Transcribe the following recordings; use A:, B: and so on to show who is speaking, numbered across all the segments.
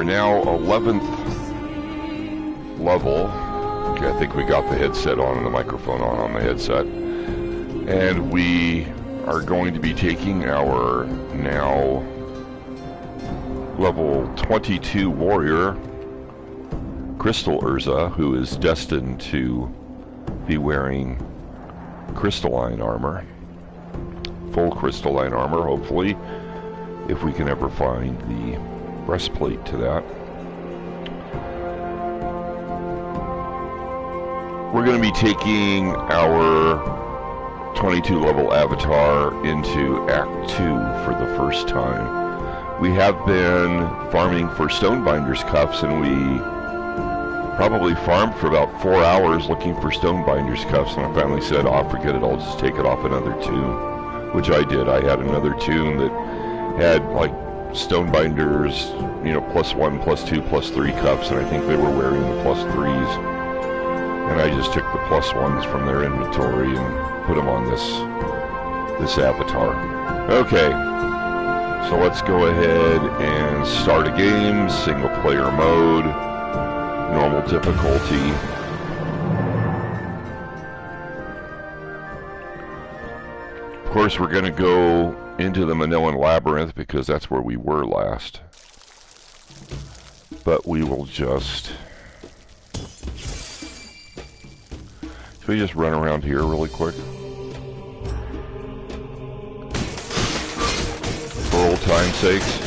A: are now 11th level. Okay, I think we got the headset on and the microphone on the headset. And we are going to be taking our now level 22 warrior, Crystal Urza, who is destined to be wearing crystalline armor. Full crystalline armor, hopefully, if we can ever find the breastplate to that. We're going to be taking our 22 level avatar into Act 2 for the first time. We have been farming for Stonebinder's cuffs, and we probably farmed for about 4 hours looking for Stonebinder's cuffs, and I finally said, oh, forget it, I'll just take it off another tune, which I did. I had another tune that had like Stonebinder's, you know, +1, +2, +3 cuffs, and I think they were wearing the +3s. And I just took the +1s from their inventory and put them on this avatar. Okay, so let's go ahead and start a game, single player mode, normal difficulty. Of course, we're going to go into the Minoan Labyrinth because that's where we were last. But we will just... Should we just run around here really quick? For old time's sakes.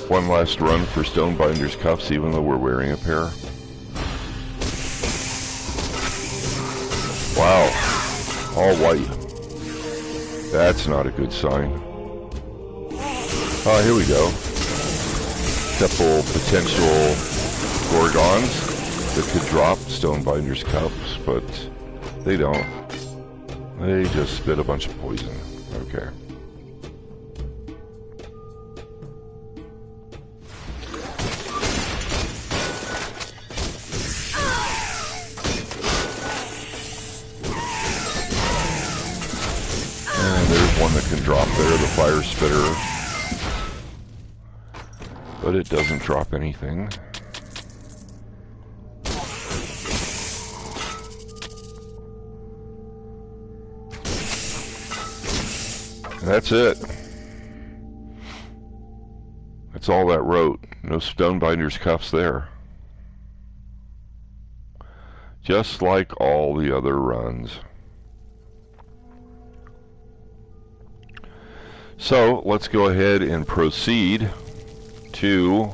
A: One last run for Stonebinder's cuffs, even though we're wearing a pair. Wow. All white. That's not a good sign. Oh, here we go. Couple potential Gorgons that could drop Stonebinder's cuffs, but they don't. They just spit a bunch of poison. Okay. And there's one that can drop there, the fire spitter. But it doesn't drop anything. And that's it. That's all that wrote. No Stonebinder's cuffs there. Just like all the other runs. So, let's go ahead and proceed to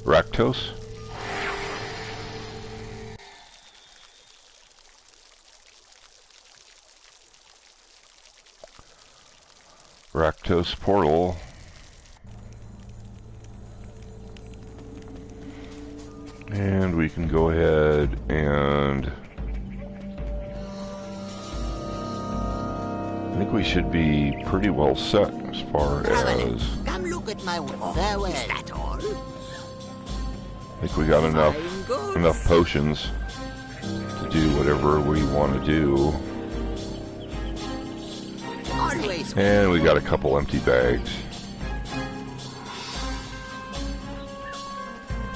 A: Raktos. Raktos portal. And we can go ahead and I think we should be pretty well set as far as
B: Come look at my farewell. Is that all?
A: I think we got enough potions to do whatever we want to do. And we got a couple empty bags.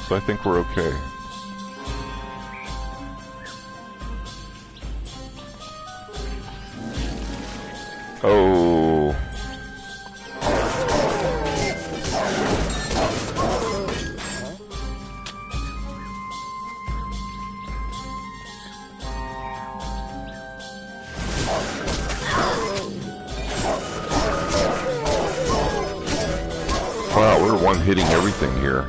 A: So I think we're okay. Oh. Wow, we're one-hitting everything here.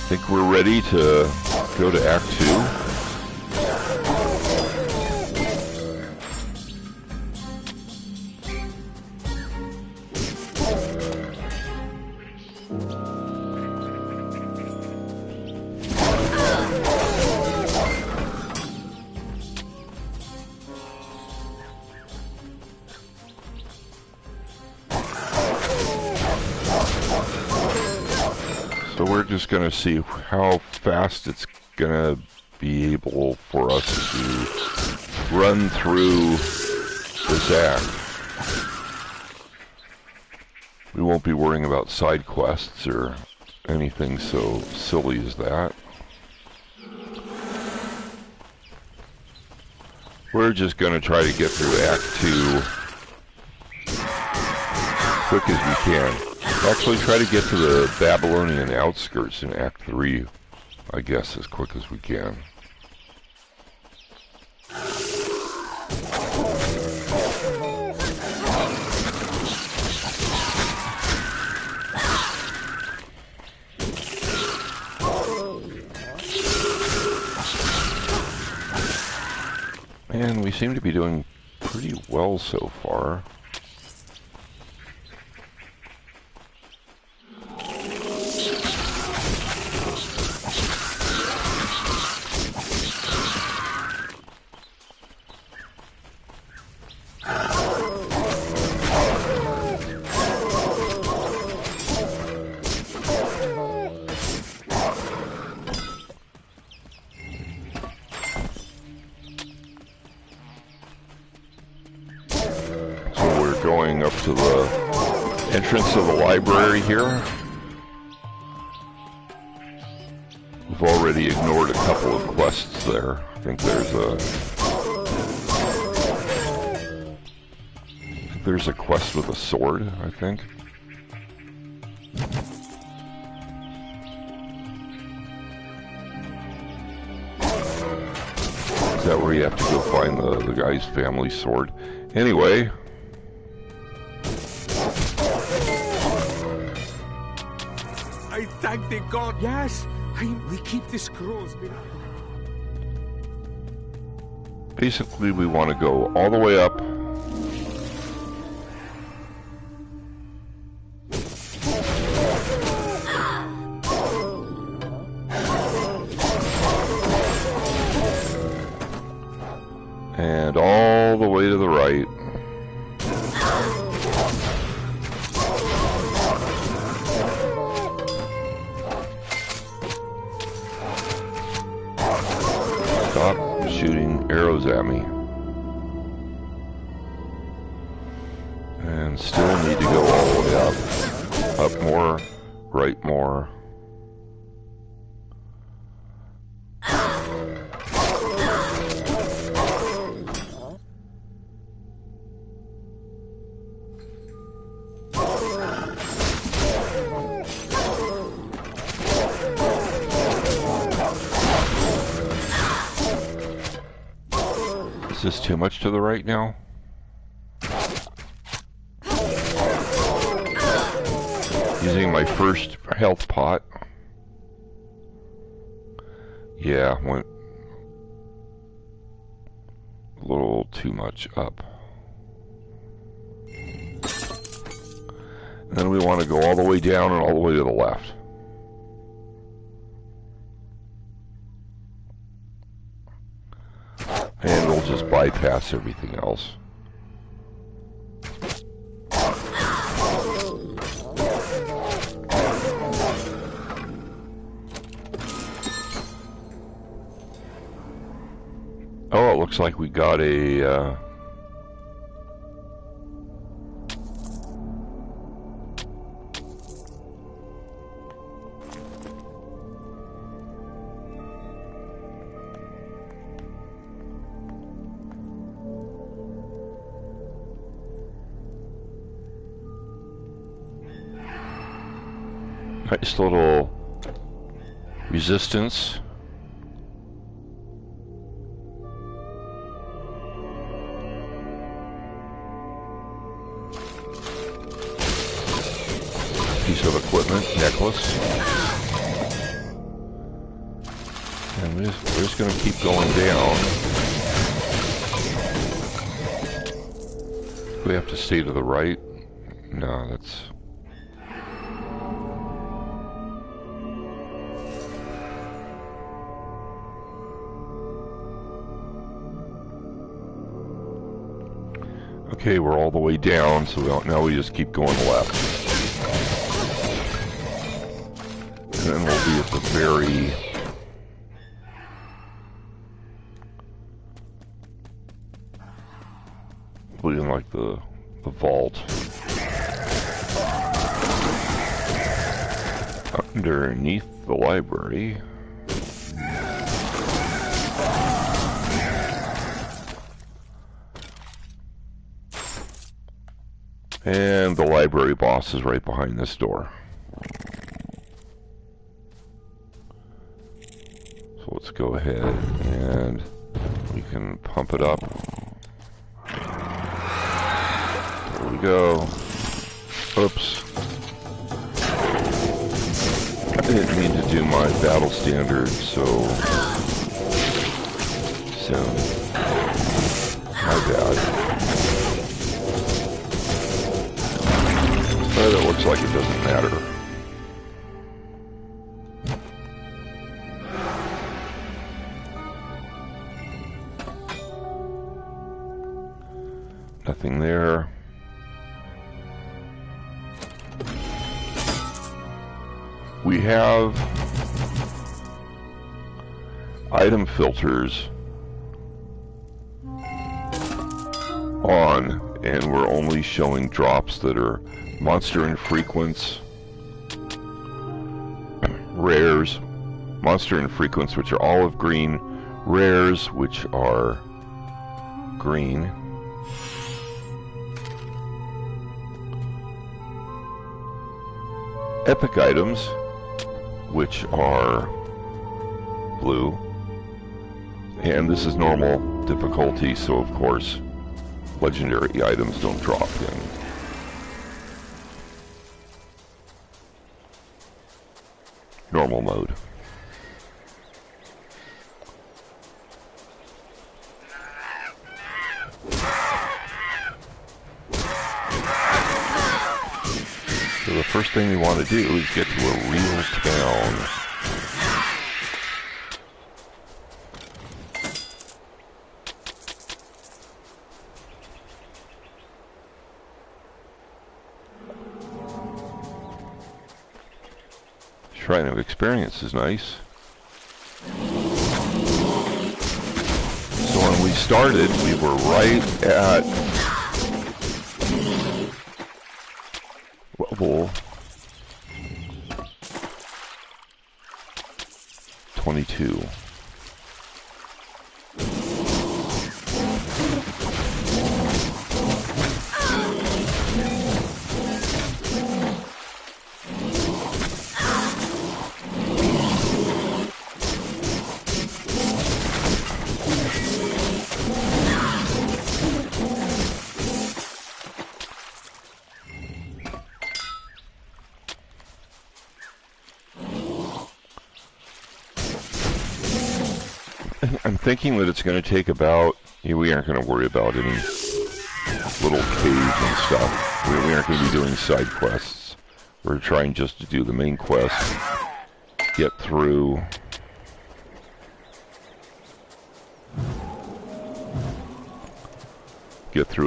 A: Think we're ready to go to Act 2? So we're just going to see how fast it's going to be able for us to run through this act. We won't be worrying about side quests or anything so silly as that. We're just going to try to get through Act 2 quick as we can. Actually, try to get to the Babylonian outskirts in Act 3, I guess, as quick as we can. And we seem to be doing pretty well so far. Going up to the entrance of the library here. We've already ignored a couple of quests there. I think there's a quest with a sword, I think. Is that where you have to go find the guy's family sword? Anyway.
C: I thank the god. Yes, we keep the scrolls.
A: Basically, we want to go all the way up. And all the way to the right. Stop shooting arrows at me. And still need to go all the way up. Up more, right more. Is this too much to the right now? Using my first health pot. Yeah, went a little too much up. And then we want to go all the way down and all the way to the left. And we'll just bypass everything else. Oh, it looks like we got a... nice little resistance. Piece of equipment, necklace. And we're just going to keep going down. Do we have to stay to the right? No, that's... Okay, we're all the way down, so now we just keep going left. And then we'll be at the very like the vault. Underneath the library. And the library boss is right behind this door. So let's go ahead and we can pump it up. There we go. Oops. I didn't mean to do my battle standard so soon. My bad. But it looks like it doesn't matter. Nothing there. We have item filters on, and we're only showing drops that are monster infrequents, rares, monster infrequents, which are olive green, rares, which are green, epic items, which are blue, and this is normal difficulty, so of course legendary items don't drop in. Normal mode. So the first thing we want to do is get to a real town. Shrine of Experience is nice. So when we started, we were right at level 22. I'm thinking that it's going to take about, we aren't going to worry about any little caves and stuff. We aren't going to be doing side quests. We're trying just to do the main quest, get through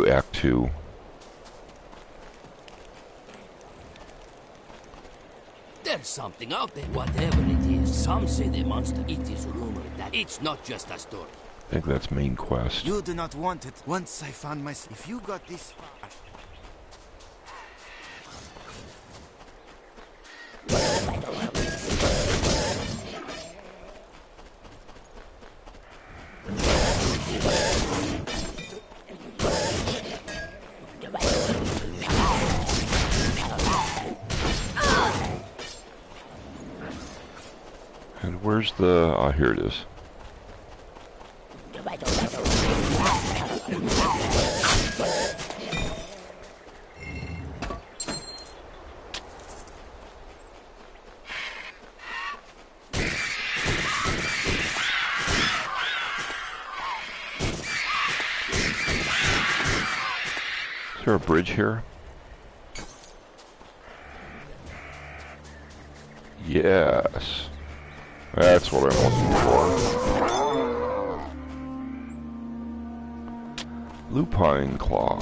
A: Act 2.
D: There's something out there, whatever it is. Some say the monster, it is rumored that it's not just a story.
A: I think that's main quest.
C: You do not want it. Once I found myself. If you got this far.
A: And where's the... ah, here it is. Is there a bridge here? Yes. That's what I'm looking for. Lupine Claw.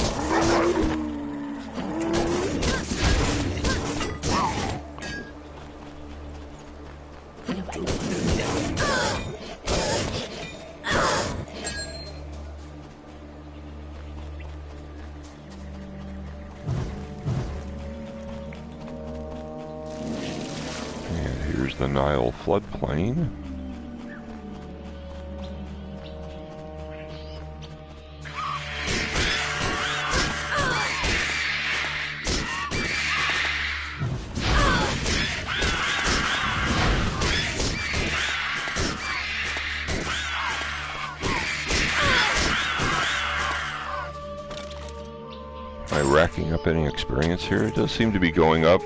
A: Here's the Nile floodplain. Am I racking up any experience here? It does seem to be going up,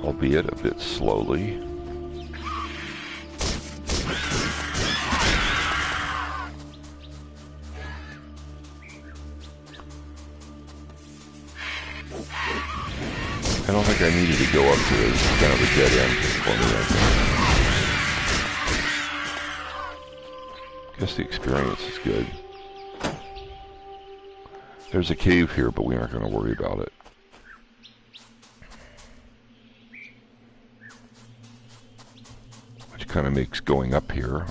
A: albeit a bit slowly. I don't think I needed to go up to this. It's kind of a dead end for me, I think. Guess the experience is good. There's a cave here, but we aren't going to worry about it. Which kind of makes going up here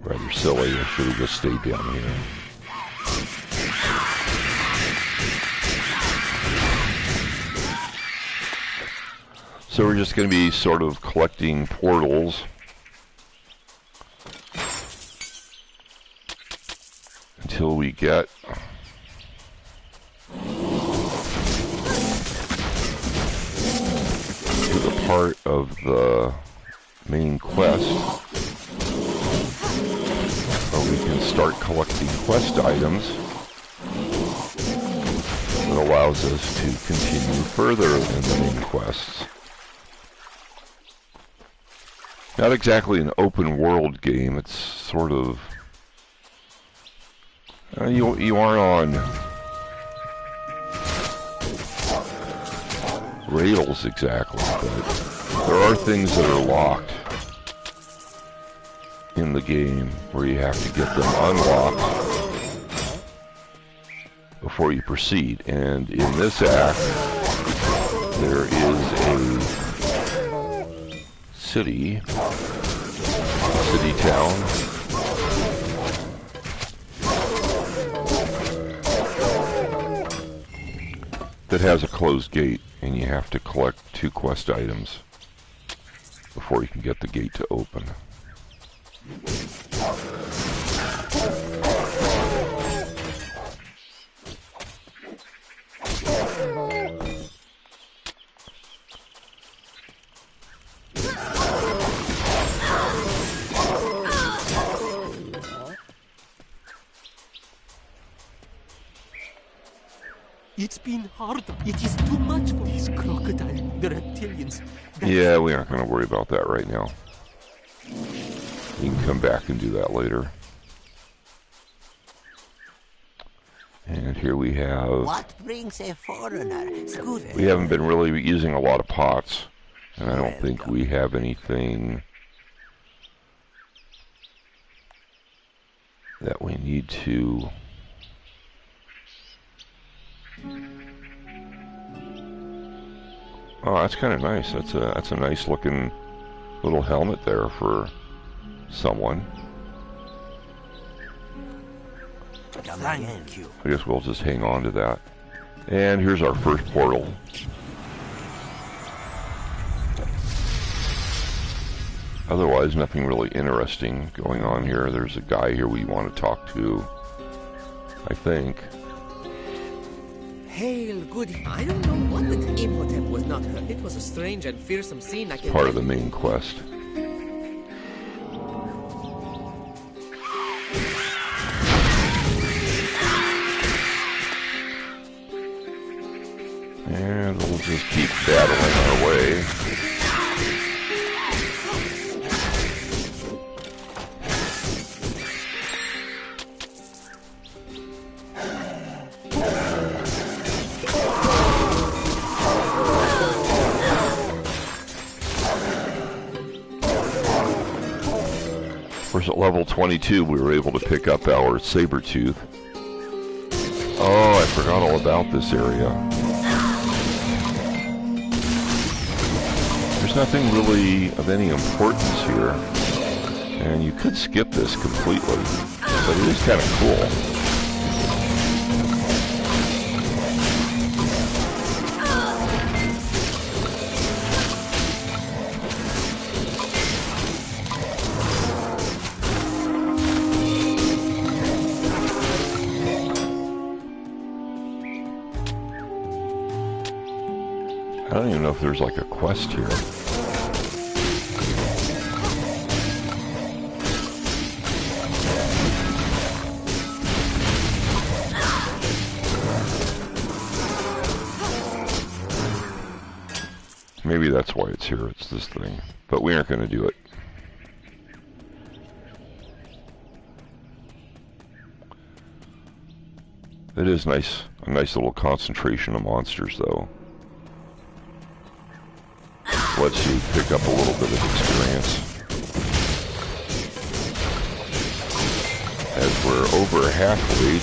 A: rather silly. I should have just stayed down here. So we're just going to be sort of collecting portals until we get to the part of the main quest where we can start collecting quest items that allows us to continue further in the main quests. Not exactly an open world game, it's sort of... you aren't on rails exactly, but there are things that are locked in the game where you have to get them unlocked before you proceed. And in this act, there is a city town that has a closed gate, and you have to collect 2 quest items before you can get the gate to open.
C: It's been hard. It is too much for these crocodiles, the reptilians.
A: Yeah, we aren't going to worry about that right now. You can come back and do that later. And here we have...
B: What brings a foreigner? Scooter.
A: We haven't been really using a lot of pots, and I don't think we have anything that we need to... Oh, that's kind of nice. That's a nice looking little helmet there for someone.
B: Thank you.
A: I guess we'll just hang on to that. And here's our first portal. Otherwise, nothing really interesting going on here. There's a guy here we want to talk to, I think.
E: Hail, good. I don't know what the Imhotep was not hurt. It was a strange and fearsome scene. I can
A: Part of the main quest. And we'll just keep battling our way. At level 22 we were able to pick up our saber tooth. Oh, I forgot all about this area. There's nothing really of any importance here, and you could skip this completely, but it is kind of cool. I don't even know if there's like a quest here. Maybe that's why it's here, it's this thing. But we aren't going to do it. It is nice, a nice little concentration of monsters though. Lets you pick up a little bit of experience. As we're over halfway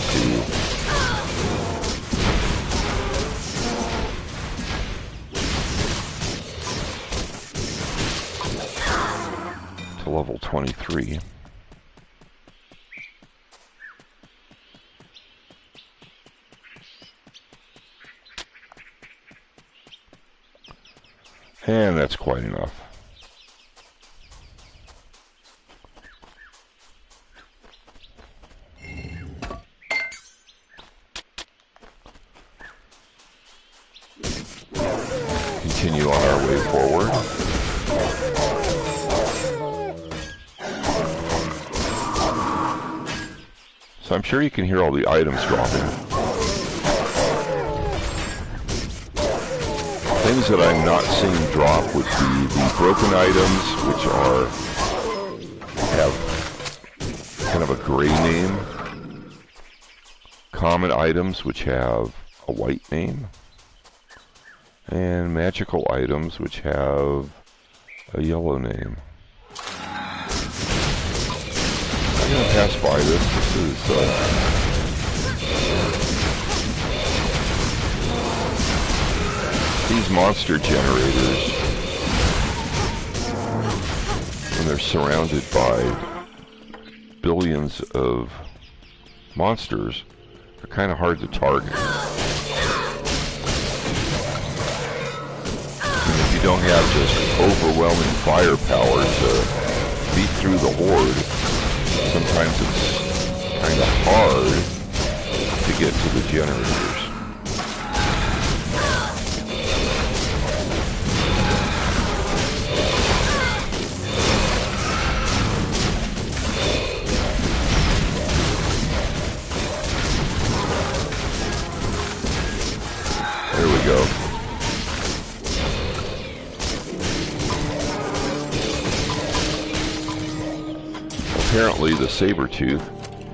A: to level 23. And that's quite enough. Continue on our way forward. So I'm sure you can hear all the items dropping. Things that I'm not seeing drop would be the broken items, which have kind of a gray name. Common items, which have a white name. And magical items, which have a yellow name. I'm going to pass by this. This is... these monster generators, when they're surrounded by billions of monsters, are kind of hard to target. And if you don't have just overwhelming firepower to beat through the horde, sometimes it's kind of hard to get to the generators. There we go. Apparently the saber-tooth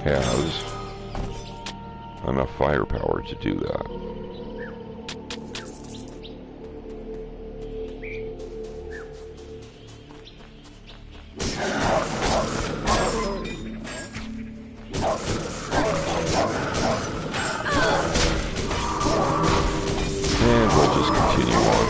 A: has enough firepower to do that. And we'll just continue on.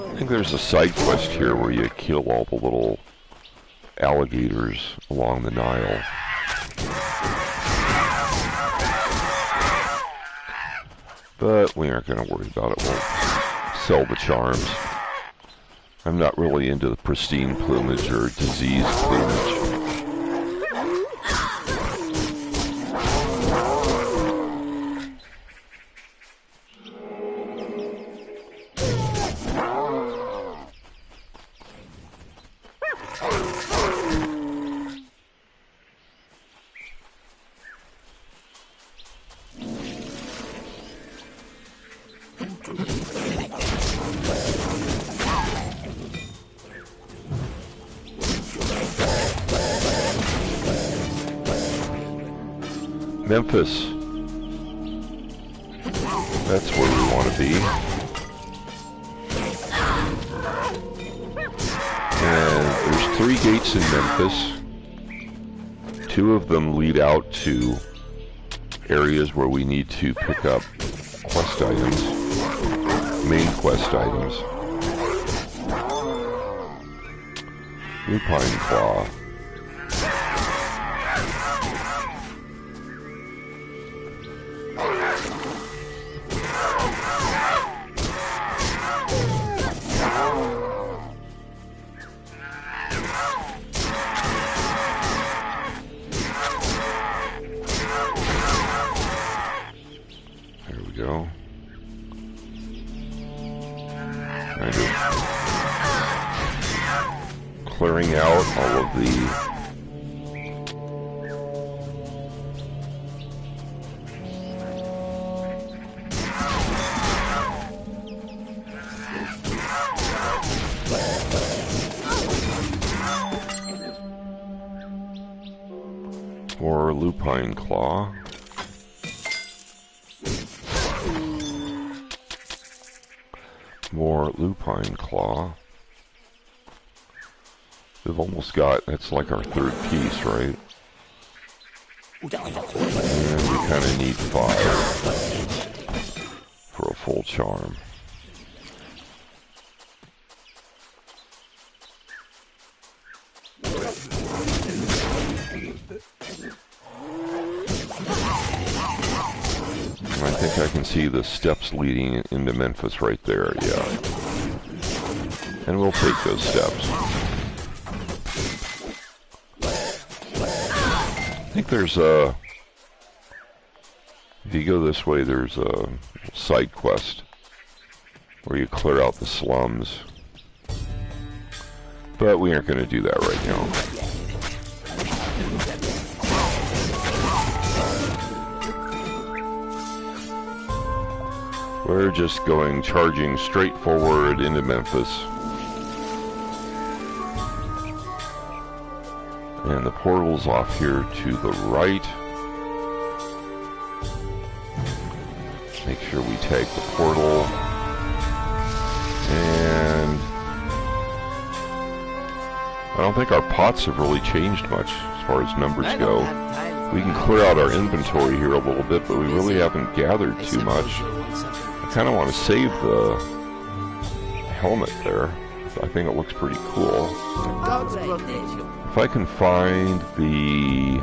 A: I think there's a side quest here where you kill all the little alligators along the Nile. But we aren't going to worry about it. We'll sell the charms. I'm not really into the pristine plumage or diseased plumage. Memphis. That's where we want to be. And there's 3 gates in Memphis. 2 of them lead out to areas where we need to pick up quest items, main quest items. Lupine Claw. There we go. Kind of clearing out all of the more Lupine Claw. More Lupine Claw. We've almost got, that's like our 3rd piece, right? And we kind of need 5 for a full charm. I think I can see the steps leading into Memphis right there, yeah. And we'll take those steps. I think there's a... If you go this way, there's a side quest where you clear out the slums. But we aren't going to do that right now. We're just going, charging straight forward into Memphis. And the portal's off here to the right. Make sure we take the portal. And I don't think our pots have really changed much as far as numbers go. We can clear out our inventory here a little bit, but we really haven't gathered too much. I kind of want to save the helmet there. I think it looks pretty cool. If I can find the...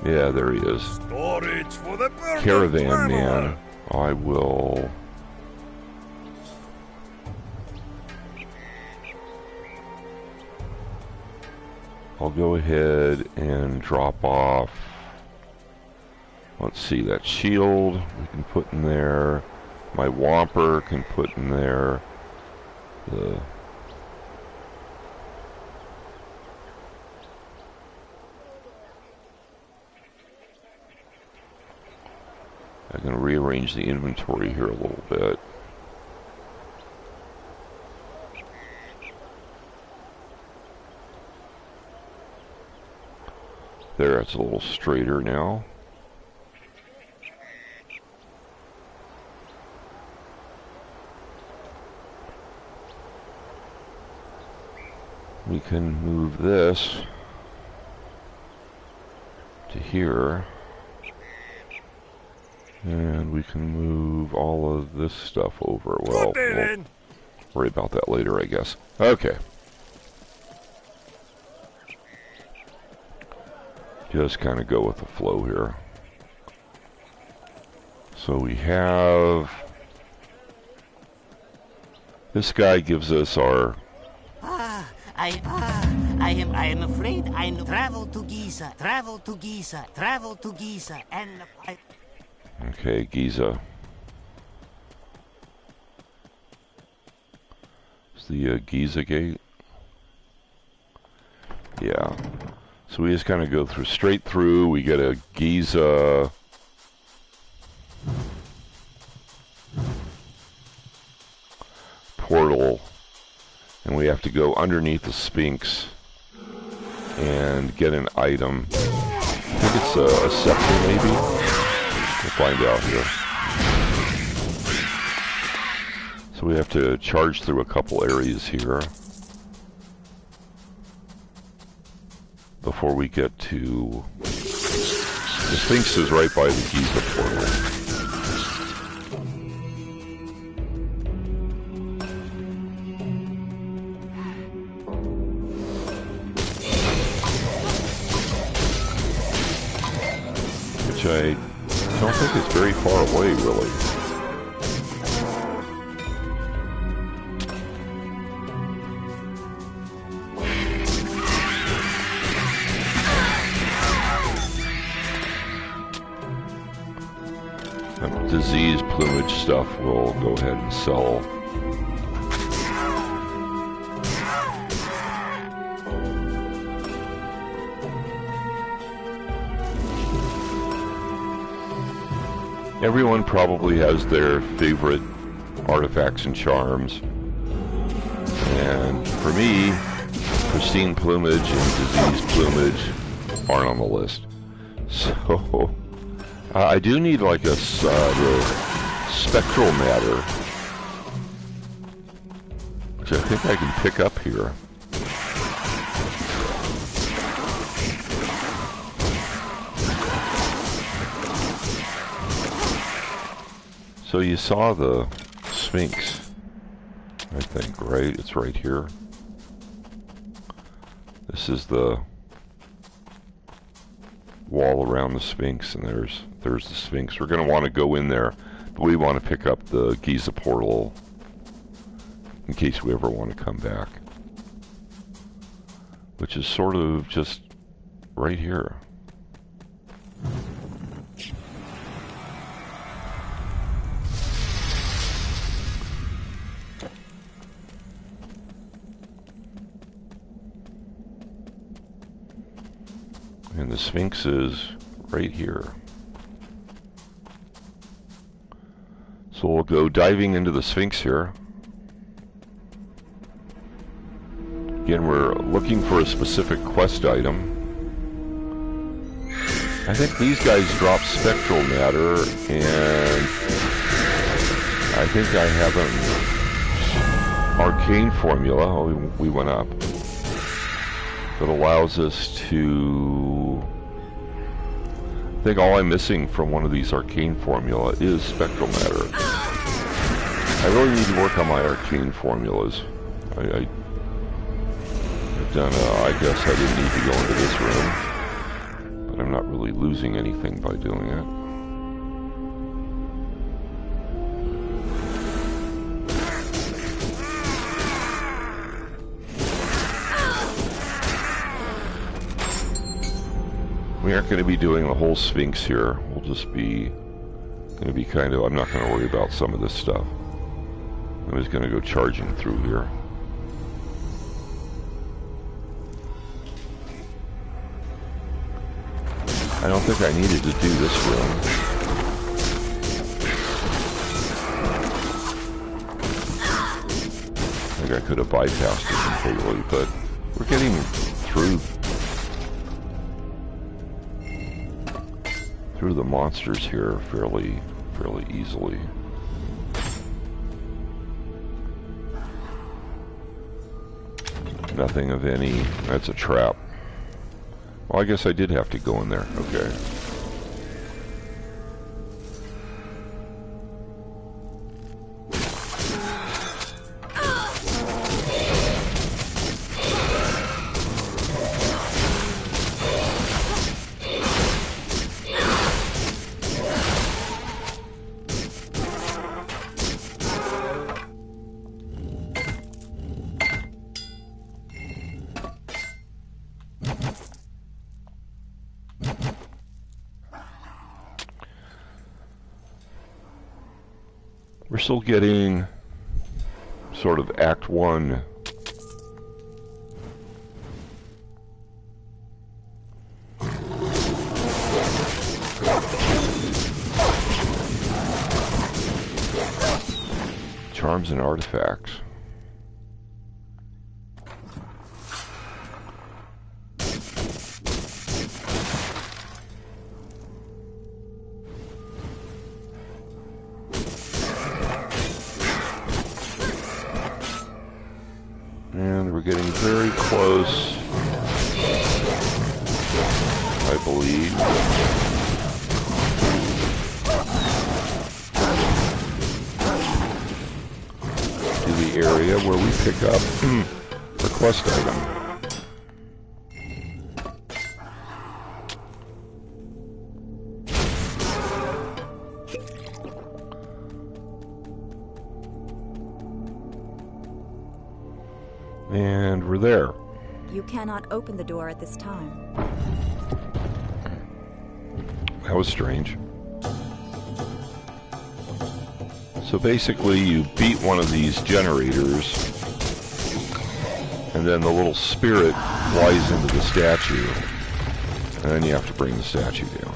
A: Yeah, there he is. Caravan Man. I will... I'll go ahead and drop off... Let's see, that shield we can put in there. My Whomper can put in there. I can rearrange the inventory here a little bit. There, it's a little straighter now. We can move this to here, and we can move all of this stuff over. Well, we'll worry about that later, I guess. Okay. Just kind of go with the flow here. So we have... This guy gives us our...
B: I am afraid I know. Travel to Giza, and...
A: Okay, Giza. It's the Giza gate. Yeah. So we just kind of go through, straight through. We get a Giza... portal. And we have to go underneath the Sphinx and get an item. I think it's a scepter, maybe? We'll find out here. So we have to charge through a couple areas here before we get to... The Sphinx is right by the Giza portal. Which I don't think is very far away, really. Disease plumage stuff we'll go ahead and sell. Everyone probably has their favorite artifacts and charms. And for me, pristine plumage and diseased plumage aren't on the list. So... I do need like the spectral matter, which I think I can pick up here. So you saw the Sphinx, I think, right? It's right here. This is the wall around the Sphinx, and there's the Sphinx. We're going to want to go in there, but we want to pick up the Giza portal in case we ever want to come back, which is sort of just right here. And the Sphinx is right here. So we'll go diving into the Sphinx here. Again, we're looking for a specific quest item. I think these guys drop spectral matter, and I think I have an arcane formula. Oh, we went up. That allows us to... I think all I'm missing from one of these arcane formula is spectral matter. I really need to work on my arcane formulas. I've done, I guess I didn't need to go into this room, but I'm not really losing anything by doing it. We aren't going to be doing the whole Sphinx here. We'll just be going to be kind of... I'm not going to worry about some of this stuff. I'm just going to go charging through here. I don't think I needed to do this room. I think I could have bypassed it completely, but we're getting through the monsters here fairly easily. Nothing of any... That's a trap. Well, I guess I did have to go in there. Okay. We're still getting sort of Act 1 charms and artifacts. getting very close, I believe. To the area where we pick up the quest item. And we're there.
F: You cannot open the door at this time.
A: That was strange. So basically you beat one of these generators, and then the little spirit flies into the statue, and then you have to bring the statue down.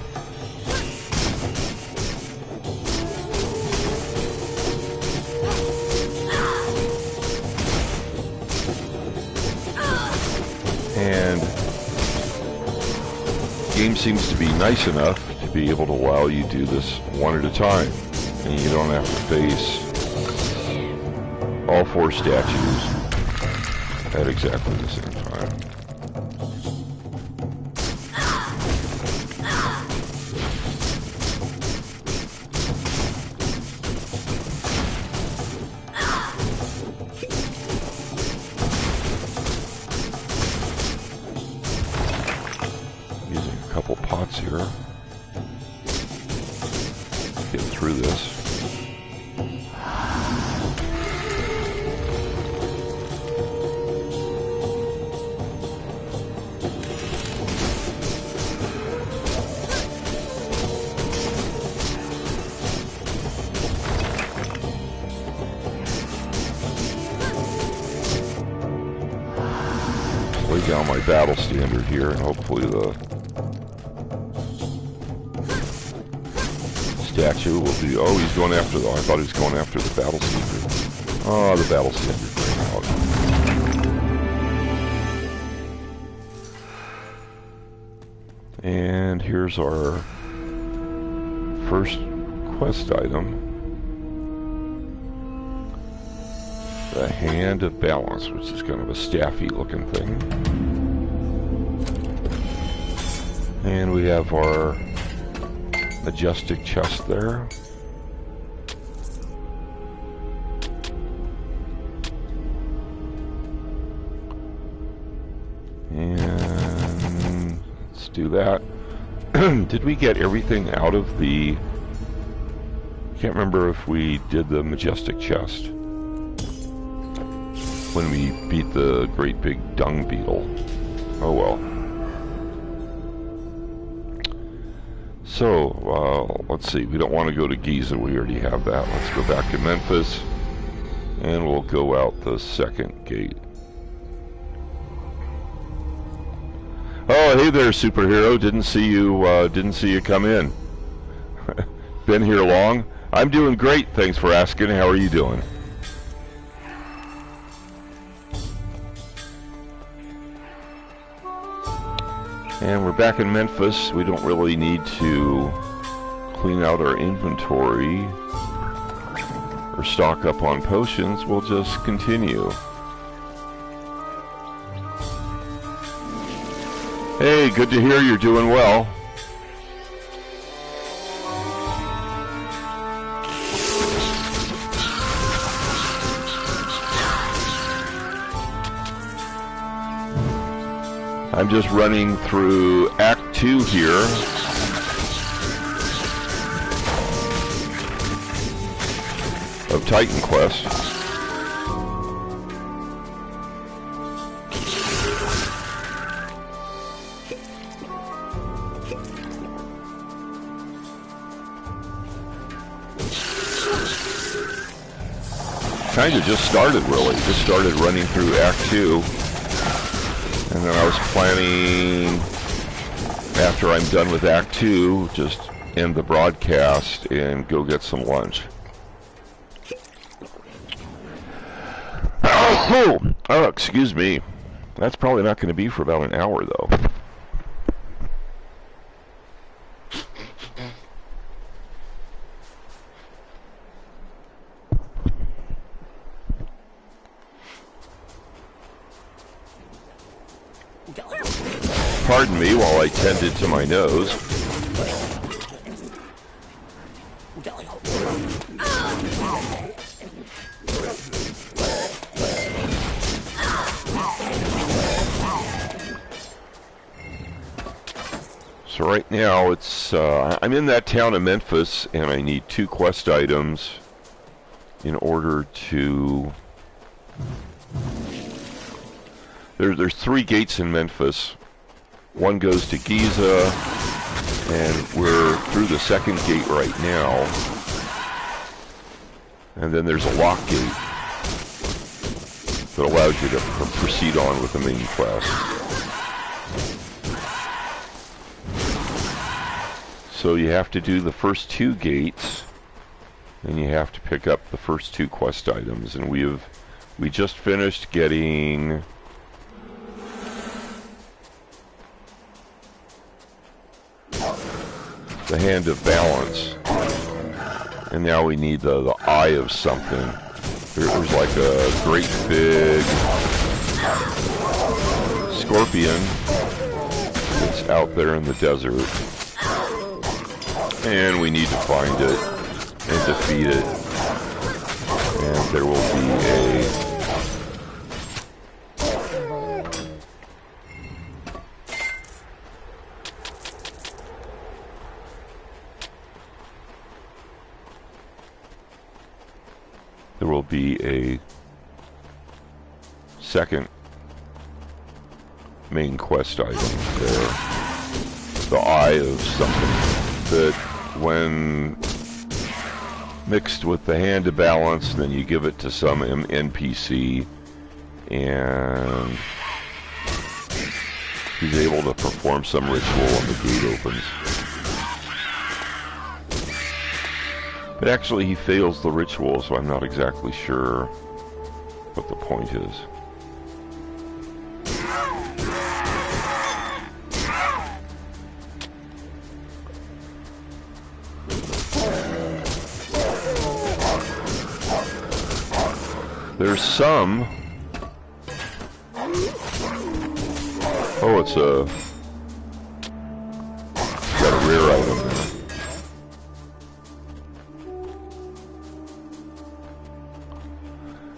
A: And the game seems to be nice enough to be able to allow you to do this one at a time. And you don't have to face all four statues at exactly the same time. Using a couple pots here. Get through this. Lay down my battle standard here, and hopefully the statue will be... Oh, he's going after the... I thought he was going after the battle standard. Oh, the battle standard ran out. And here's our first quest item. The Hand of Balance, which is kind of a staffy looking thing. And we have our majestic chest there. And let's do that. Did we get everything out of the... I can't remember if we did the majestic chest when we beat the great big dung beetle. Oh well. So, let's see. We don't want to go to Giza. We already have that. Let's go back to Memphis, and we'll go out the second gate. Oh, hey there, superhero. Didn't see you come in. Been here long? I'm doing great. Thanks for asking. How are you doing? And we're back in Memphis. We don't really need to clean out our inventory or stock up on potions. We'll just continue. Hey, good to hear you're doing well. I'm just running through Act 2 here. Of TitanQuest. Kind of just started, really. Just started running through Act 2. And then I was planning, after I'm done with Act 2, just end the broadcast and go get some lunch. Oh, excuse me. That's probably not going to be for about an hour, though. Pardon me while I tended to my nose. So right now it's I'm in that town of Memphis, and I need 2 quest items in order to... There's 3 gates in Memphis. One goes to Giza, and we're through the 2nd gate right now. And then there's a lock gate that allows you to proceed on with the main quest. So you have to do the first 2 gates, and you have to pick up the first 2 quest items. And we just finished getting the Hand of Balance, and now we need the Eye of something. There's like a great big scorpion that's out there in the desert, and we need to find it and defeat it, and there will be a second main quest item there, the Eye of something, that when mixed with the Hand of Balance, then you give it to some NPC, and he's able to perform some ritual and the gate opens. But actually he fails the ritual, so I'm not exactly sure what the point is. There's some... Oh, it's got a rare item there.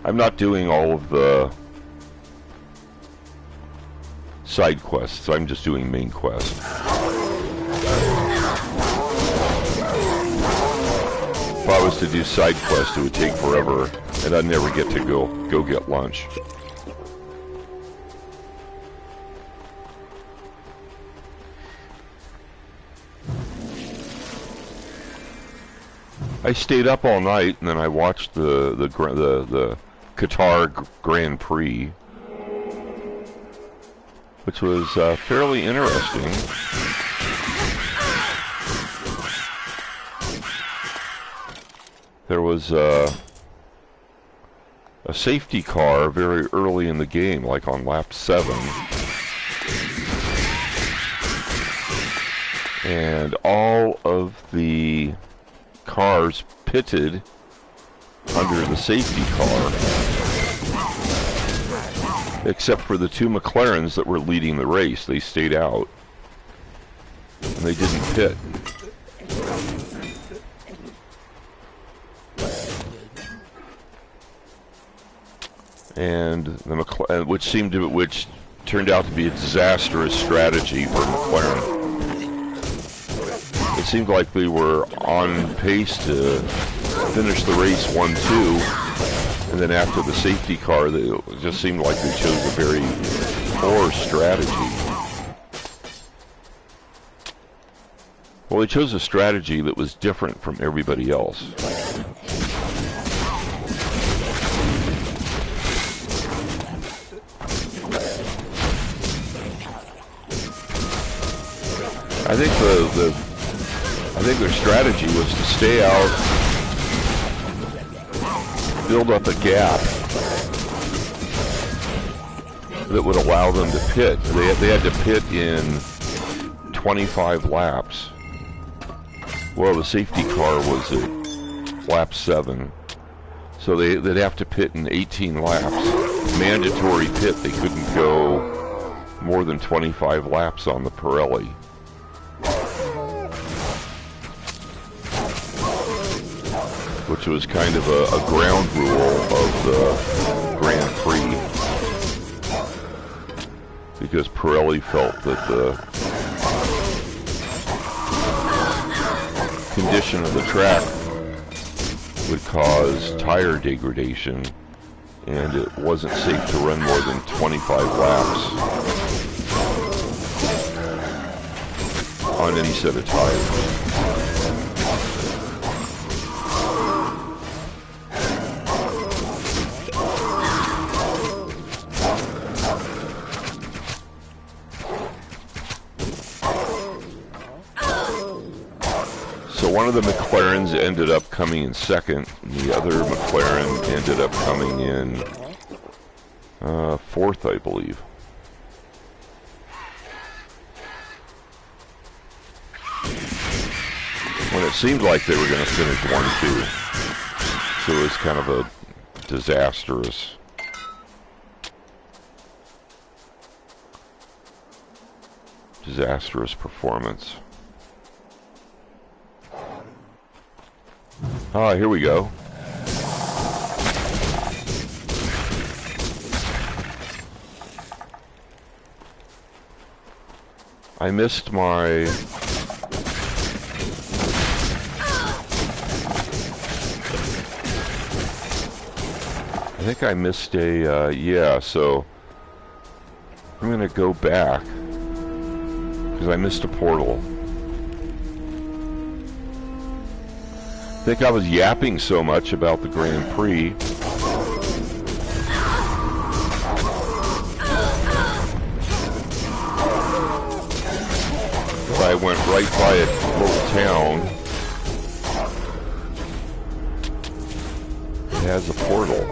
A: I'm not doing all of the side quests, I'm just doing main quest. If I was to do side quests, it would take forever, and I'd never get to go get lunch. I stayed up all night, and then I watched the Qatar Grand Prix, which was fairly interesting. There was a safety car very early in the game, like on lap 7, and all of the cars pitted under the safety car, except for the 2 McLarens that were leading the race. They stayed out, and they didn't pit. And the which turned out to be a disastrous strategy for McLaren. It seemed like they were on pace to finish the race 1-2, and then after the safety car, it just seemed like they chose a very poor strategy. Well, they chose a strategy that was different from everybody else. I think I think their strategy was to stay out, build up a gap that would allow them to pit. They had to pit in 25 laps. Well, the safety car was at lap 7, so they'd have to pit in 18 laps. Mandatory pit. They couldn't go more than 25 laps on the Pirelli. Which was kind of a ground rule of the Grand Prix. Because Pirelli felt that the condition of the track would cause tire degradation, and it wasn't safe to run more than 25 laps on any set of tires. So one of the McLarens ended up coming in second, and the other McLaren ended up coming in fourth, I believe. When it seemed like they were going to finish 1-2. So it was kind of a disastrous performance. Ah, here we go. I missed my... I think I missed a, yeah, so I'm gonna go back because I missed a portal. I think I was yapping so much about the Grand Prix that I went right by a little town that has a portal.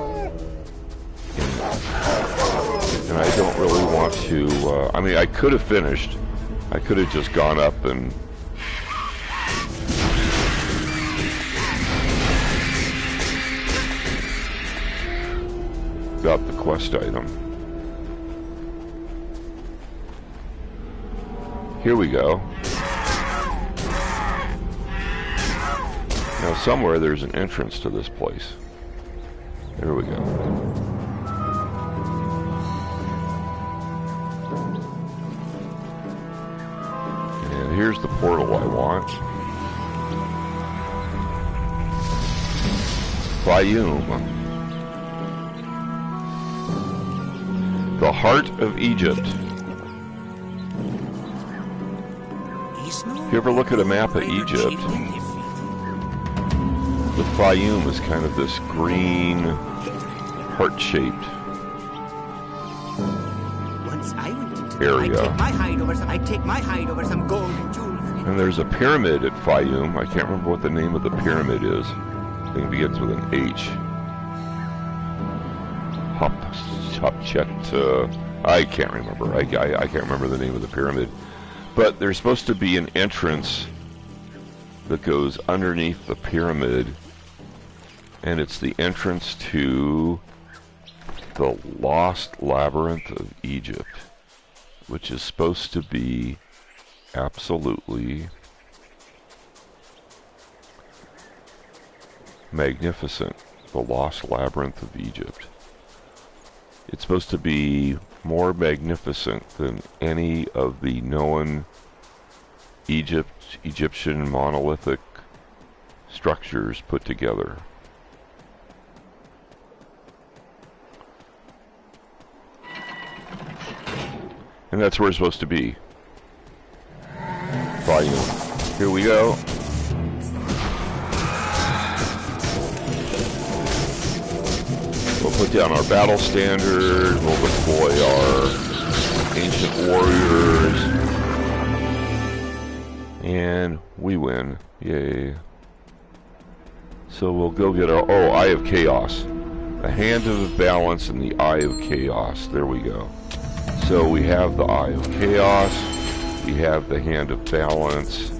A: And I don't really want to, I mean, I could have finished. I could have just gone up and got the quest item. Here we go. Now somewhere there's an entrance to this place. There we go. And here's the portal I want. Fayoum. The heart of Egypt. If you ever look at a map of Egypt, the Fayoum is kind of this green, heart-shaped area.
B: I take my hide over some gold and jewels.
A: And there's a pyramid at Fayoum. I can't remember what the name of the pyramid is. I think it begins with an H. I can't remember. I can't remember the name of the pyramid. But there's supposed to be an entrance that goes underneath the pyramid, and it's the entrance to the Lost Labyrinth of Egypt, which is supposed to be absolutely magnificent. The Lost Labyrinth of Egypt. It's supposed to be more magnificent than any of the known Egyptian monolithic structures put together. And that's where it's supposed to be. Volume. Here we go. We'll put down our battle standard, we'll deploy our ancient warriors, and we win. Yay. So we'll go get our, oh, Eye of Chaos. The Hand of Balance and the Eye of Chaos. There we go. So we have the Eye of Chaos, we have the Hand of Balance.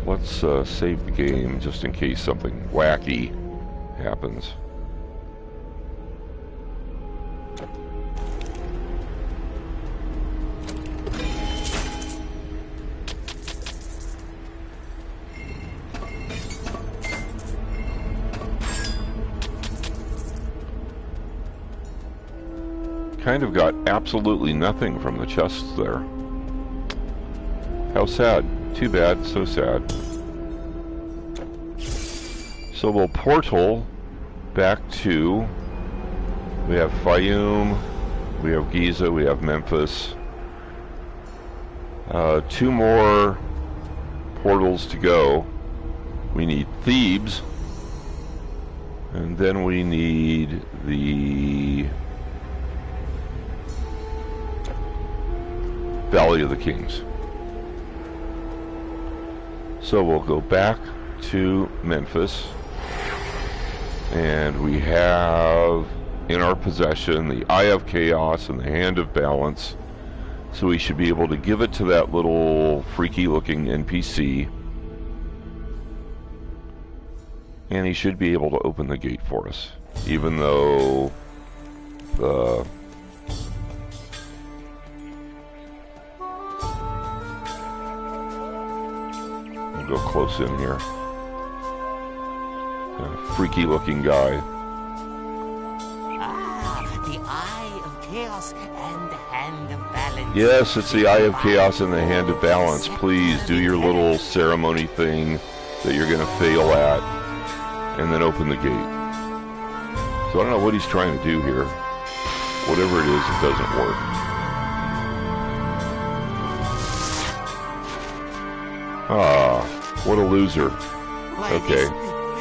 A: Let's save the game just in case something wacky happens. kind of got absolutely nothing from the chests there. How sad. Too bad, so sad. So we'll portal back to... We have Fayum, we have Giza, we have Memphis. 2 more portals to go. We need Thebes. And then we need the Valley of the Kings. So we'll go back to Memphis, and we have in our possession the Eye of Chaos and the Hand of Balance, so we should be able to give it to that little freaky looking NPC, and he should be able to open the gate for us, even though the we'll go close in here. A freaky looking guy.
B: The Eye of Chaos and the Hand of Balance.
A: Yes, it's the Eye of Chaos and the Hand of Balance. Please do your little ceremony thing that you're going to fail at, and then open the gate. So I don't know what he's trying to do here. Whatever it is, it doesn't work. Ah, what a loser.
B: Why,
A: Okay.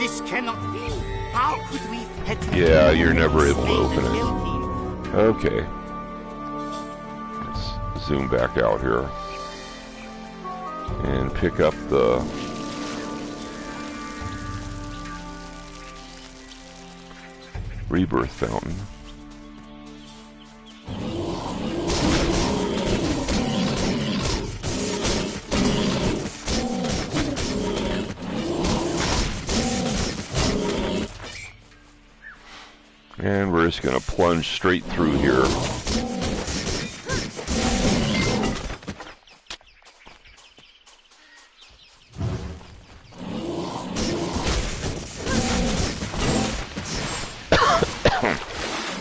B: This cannot be. How could we head to
A: Yeah, you're never able to open it.
B: it.
A: Okay. Let's zoom back out here and pick up the rebirth fountain. And we're just going to plunge straight through here.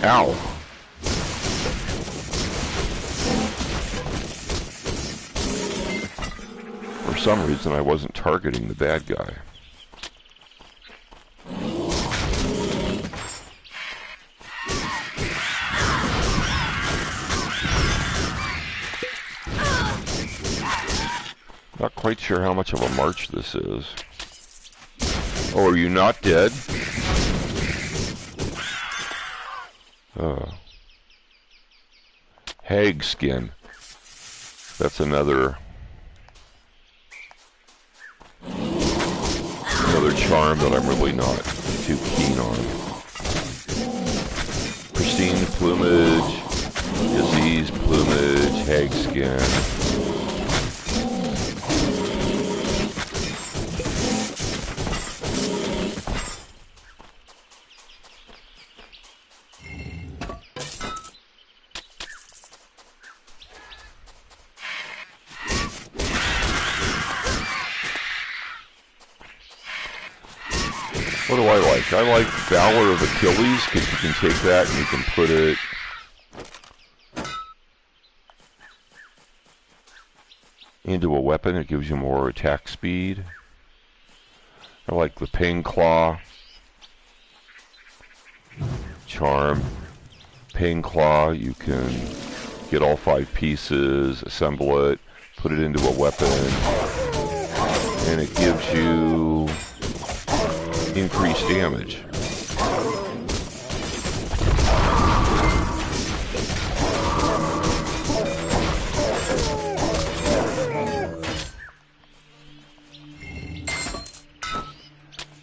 A: Ow. For some reason, I wasn't targeting the bad guy. Not quite sure how much of a march this is. Oh, are you not dead? Hag skin. That's another charm that I'm really not too keen on. Pristine plumage, disease plumage, hag skin. What do I like? I like Valor of Achilles, because you can take that and you can put it into a weapon. It gives you more attack speed. I like the Pain Claw charm. Pain Claw, you can get all 5 pieces, assemble it, put it into a weapon, and it gives you increased damage.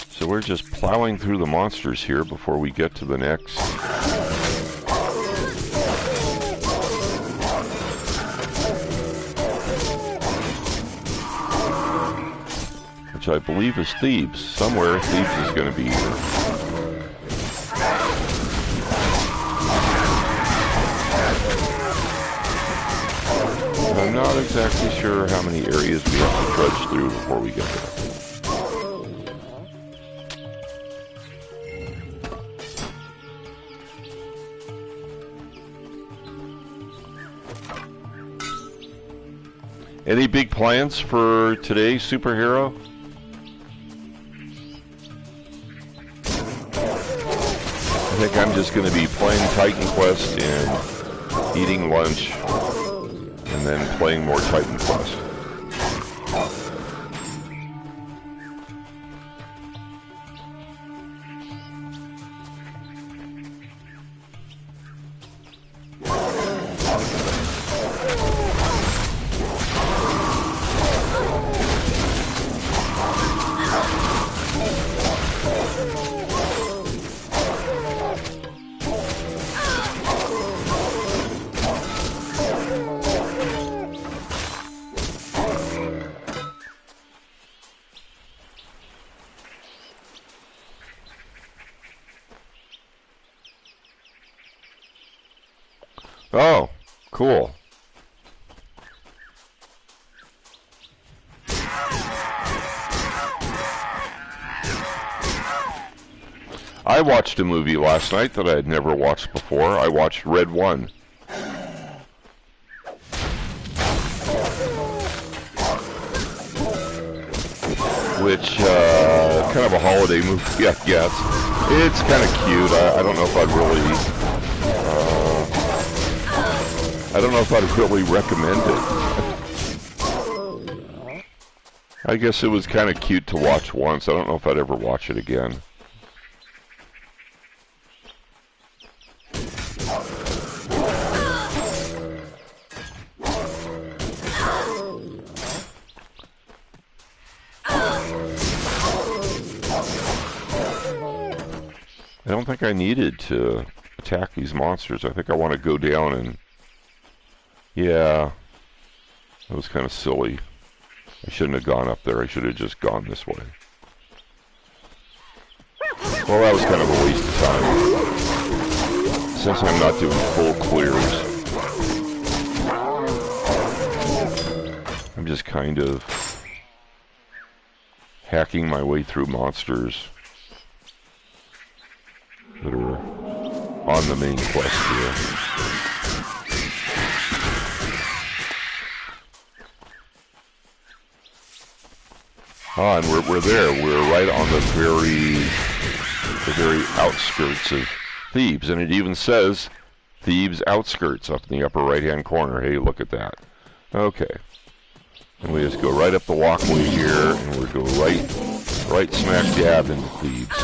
A: So we're just plowing through the monsters here before we get to the next. Which I believe is Thebes. Somewhere Thebes is going to be here. I'm not exactly sure how many areas we have to trudge through before we get there. Any big plans for today, superhero? I think I'm just going to be playing TitanQuest and eating lunch, and then playing more TitanQuest. Oh, cool. I watched a movie last night that I had never watched before. I watched Red One. Which, kind of a holiday movie, I guess. It's kind of cute. I don't know if I'd really... I don't know if I'd really recommend it. I guess it was kind of cute to watch once. I don't know if I'd ever watch it again. I don't think I needed to attack these monsters. I think I want to go down and... Yeah, that was kind of silly. I shouldn't have gone up there. I should have just gone this way. Well, that was kind of a waste of time. Since I'm not doing full clears, I'm just kind of hacking my way through monsters that are on the main quest here. Ah, and we're there. We're right on the very outskirts of Thebes, and it even says Thebes outskirts up in the upper right-hand corner. Hey, look at that. Okay, and we just go right up the walkway here, and we go right smack dab into Thebes.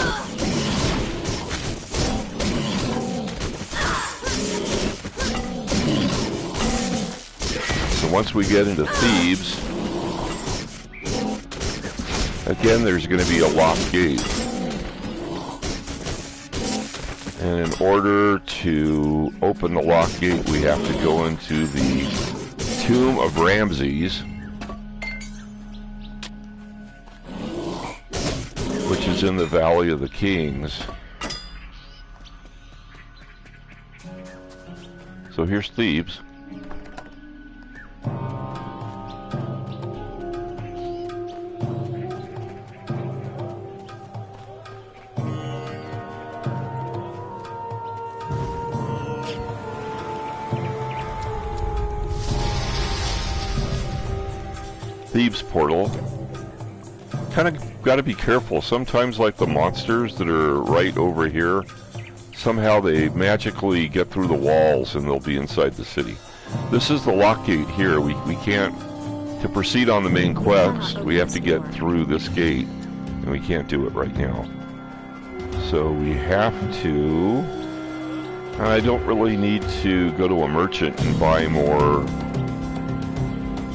A: So once we get into Thebes, again, there's going to be a locked gate. And in order to open the locked gate, we have to go into the Tomb of Ramses, which is in the Valley of the Kings. So here's Thebes. Thebes portal. Kind of got to be careful. Sometimes, like the monsters that are right over here, somehow they magically get through the walls and they'll be inside the city. This is the lock gate here. We can't, to proceed on the main quest, we have to get through this gate, and we can't do it right now. So we have to... I don't really need to go to a merchant and buy more.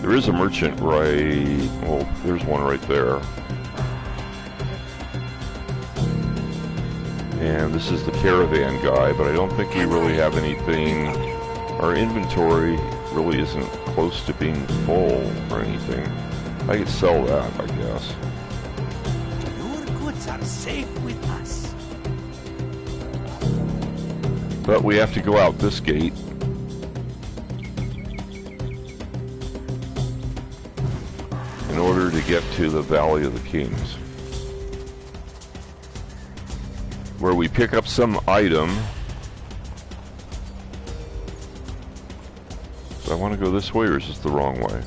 A: There is a merchant right... Well, there's one right there. And this is the caravan guy, but I don't think we really have anything... Our inventory really isn't close to being full or anything. I could sell that, I guess.
B: Your goods are safe with us.
A: But we have to go out this gate. In order to get to the Valley of the Kings, where we pick up some item. Do I want to go this way, or is this the wrong way?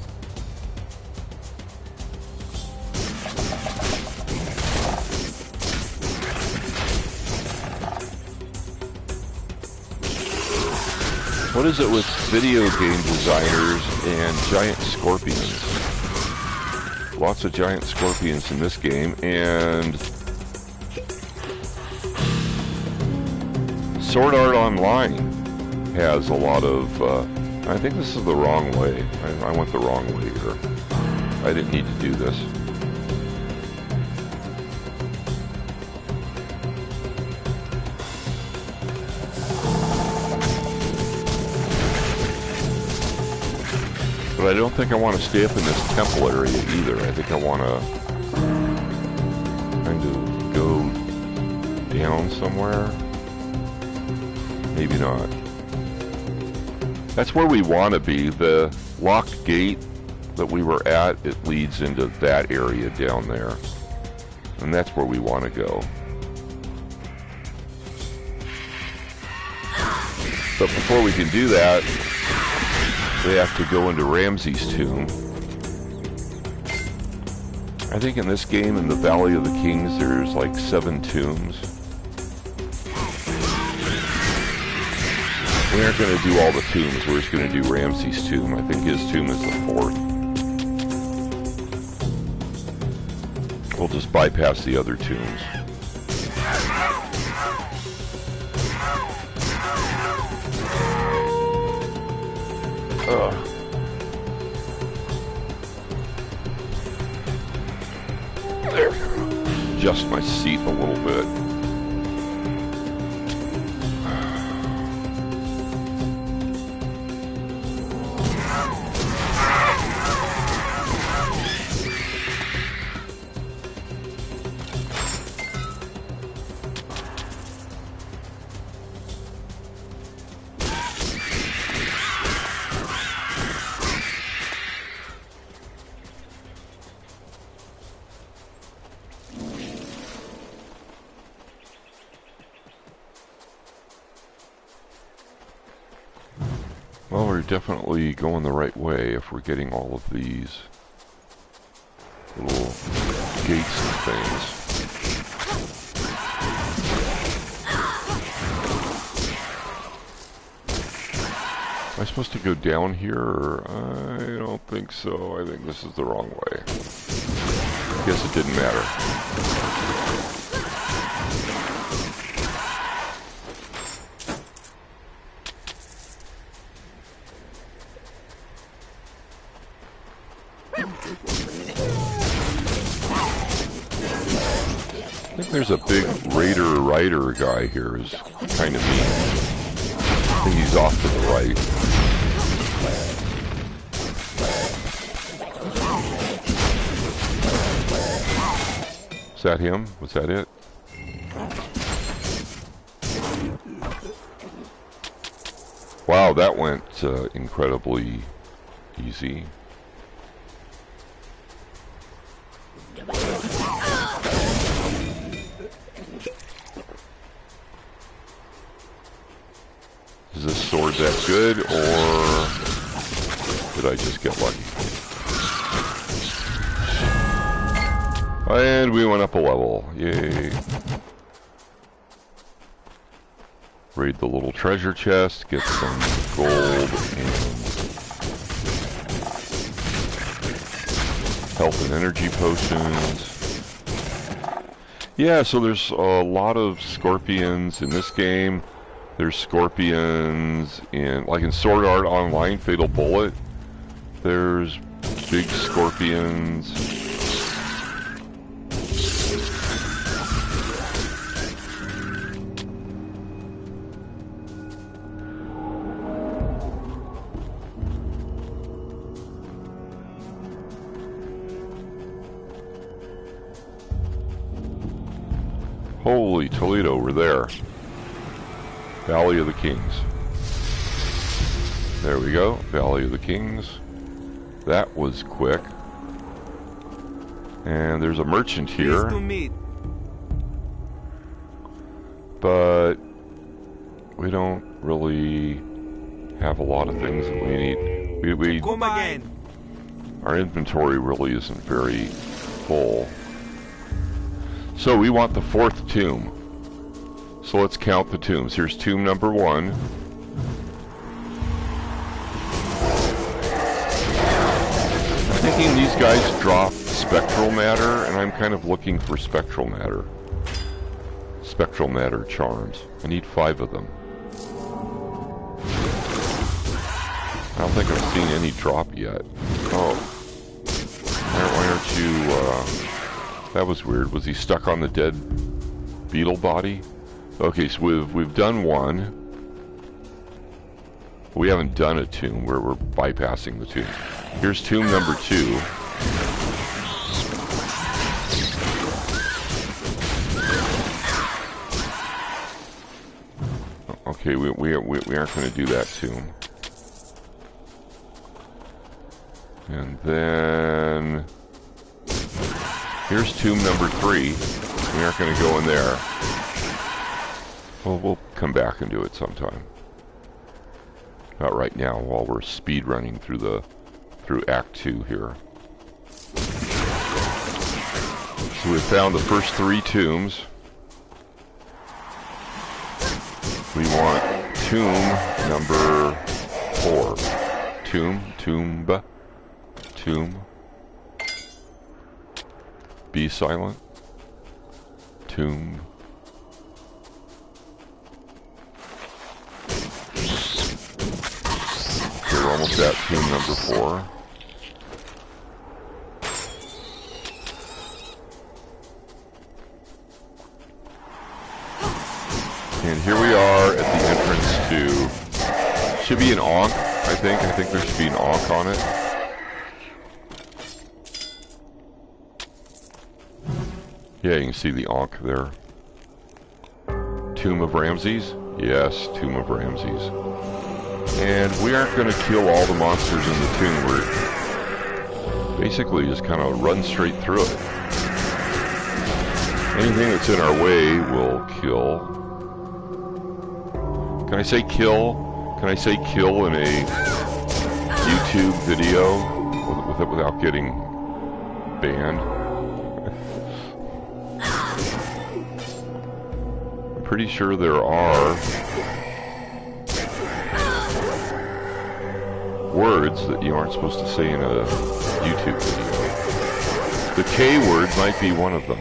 A: What is it with video game designers and giant scorpions? Lots of giant scorpions in this game, and Sword Art Online has a lot of, I think this is the wrong way. I went the wrong way here. I didn't need to do this. But I don't think I want to stay up in this temple area either. I think I want to kind of go down somewhere. Maybe not. That's where we want to be. The locked gate that we were at, it leads into that area down there. And that's where we want to go. But before we can do that, we have to go into Ramses' tomb. I think in this game, in the Valley of the Kings, there's like 7 tombs. We aren't going to do all the tombs, we're just going to do Ramses' tomb. I think his tomb is the 4th. We'll just bypass the other tombs. There. Adjust my seat a little bit. Well, we're definitely going the right way if we're getting all of these little gates and things. Am I supposed to go down here? Or I don't think so. I think this is the wrong way. Guess it didn't matter. I think there's a big raider rider guy here who's kind of mean. I think he's off to the right. Is that him? Was that it? Wow, that went incredibly easy. Is this sword that good, or did I just get lucky? And we went up a level. Yay. Raid the little treasure chest, get some gold and health and energy potions. Yeah, so there's a lot of scorpions in this game. There's scorpions in, like in Sword Art Online, Fatal Bullet. There's big scorpions. Holy Toledo, we're there. Valley of the Kings. There we go, Valley of the Kings. That was quick. And there's a merchant here.
C: Pleased to meet.
A: But we don't really have a lot of things that we need. We
C: Come again.
A: Our inventory really isn't very full. So we want the 4th tomb. So let's count the tombs. Here's tomb number 1. thinking these guys drop spectral matter, and I'm kind of looking for spectral matter. Spectral matter charms. I need 5 of them. I don't think I've seen any drop yet. Oh. Why aren't you, that was weird. Was he stuck on the dead beetle body? Okay, so we've done 1. We haven't done a tomb. We're bypassing the tomb. Here's tomb number 2. Okay, we aren't going to do that tomb. And then here's tomb number 3. We aren't going to go in there. Well, we'll come back and do it sometime. Not right now, while we're speed running through Act 2 here. So we found the first 3 tombs. We want tomb number 4. Tomb. Be silent. Tomb. We're almost at tomb number 4. And here we are at the entrance to... Should be an ankh, I think. I think there should be an ankh on it. Yeah, you can see the ankh there. Tomb of Ramses? Yes, Tomb of Ramses. And we aren't going to kill all the monsters in the tomb. We're basically just kind of run straight through it. Anything that's in our way we'll kill. Can I say kill? Can I say kill in a YouTube video without getting banned? I'm pretty sure there are words that you aren't supposed to say in a YouTube video. The K word might be one of them.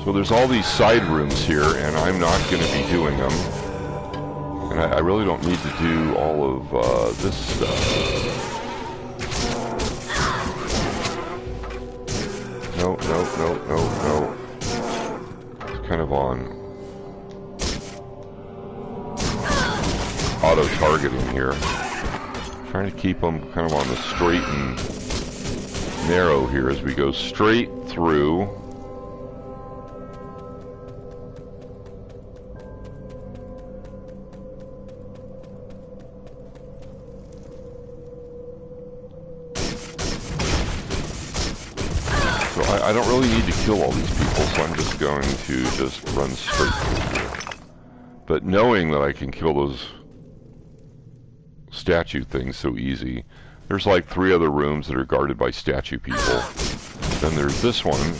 A: So there's all these side rooms here, and I'm not going to be doing them. And I really don't need to do all of this stuff. No. It's kind of on auto-targeting here. Trying to keep them kind of on the straight and narrow here as we go straight through. I don't really need to kill all these people, so I'm just going to just run straight through here. But knowing that I can kill those statue things so easy, there's like 3 other rooms that are guarded by statue people. Then there's this one,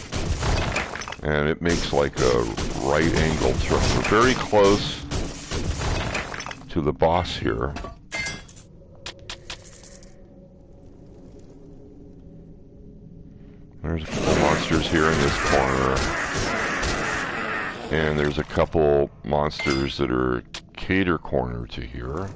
A: and it makes like a right angle turn. We're very close to the boss here. There's a couple monsters here in this corner. And there's a couple monsters that are cater corner to here.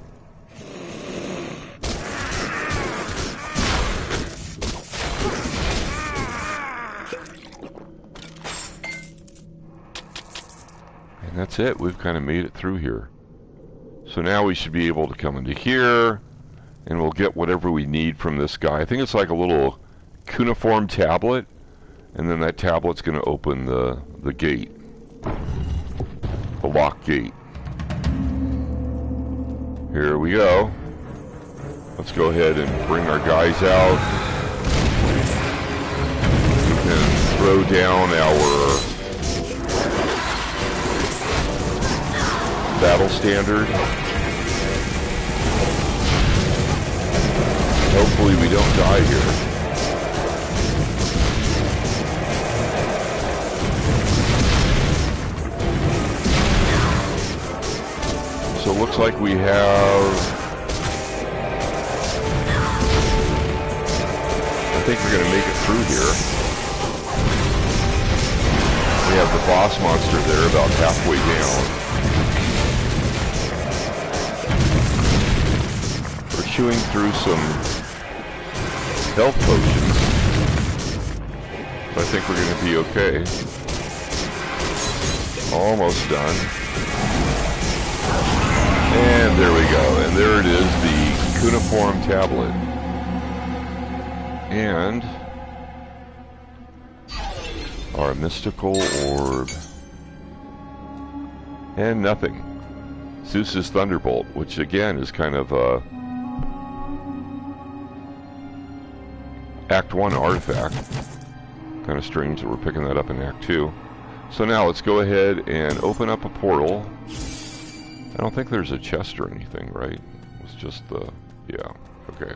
A: And that's it. We've kind of made it through here. So now we should be able to come into here, and we'll get whatever we need from this guy. I think it's like a little cuneiform tablet, and then that tablet's going to open the gate, the lock gate. Here we go. Let's go ahead and bring our guys out. We can throw down our battle standard. Hopefully we don't die here. looks like we have... I think we're going to make it through here. We have the boss monster there about halfway down. We're chewing through some health potions. So I think we're going to be okay. Almost done. And there we go. And there it is, the cuneiform tablet. And our mystical orb. And nothing. Zeus's Thunderbolt, which again is kind of a Act 1 artifact. Kind of strange that we're picking that up in Act 2. So now let's go ahead and open up a portal. I don't think there's a chest or anything, right? It's just the... yeah, okay.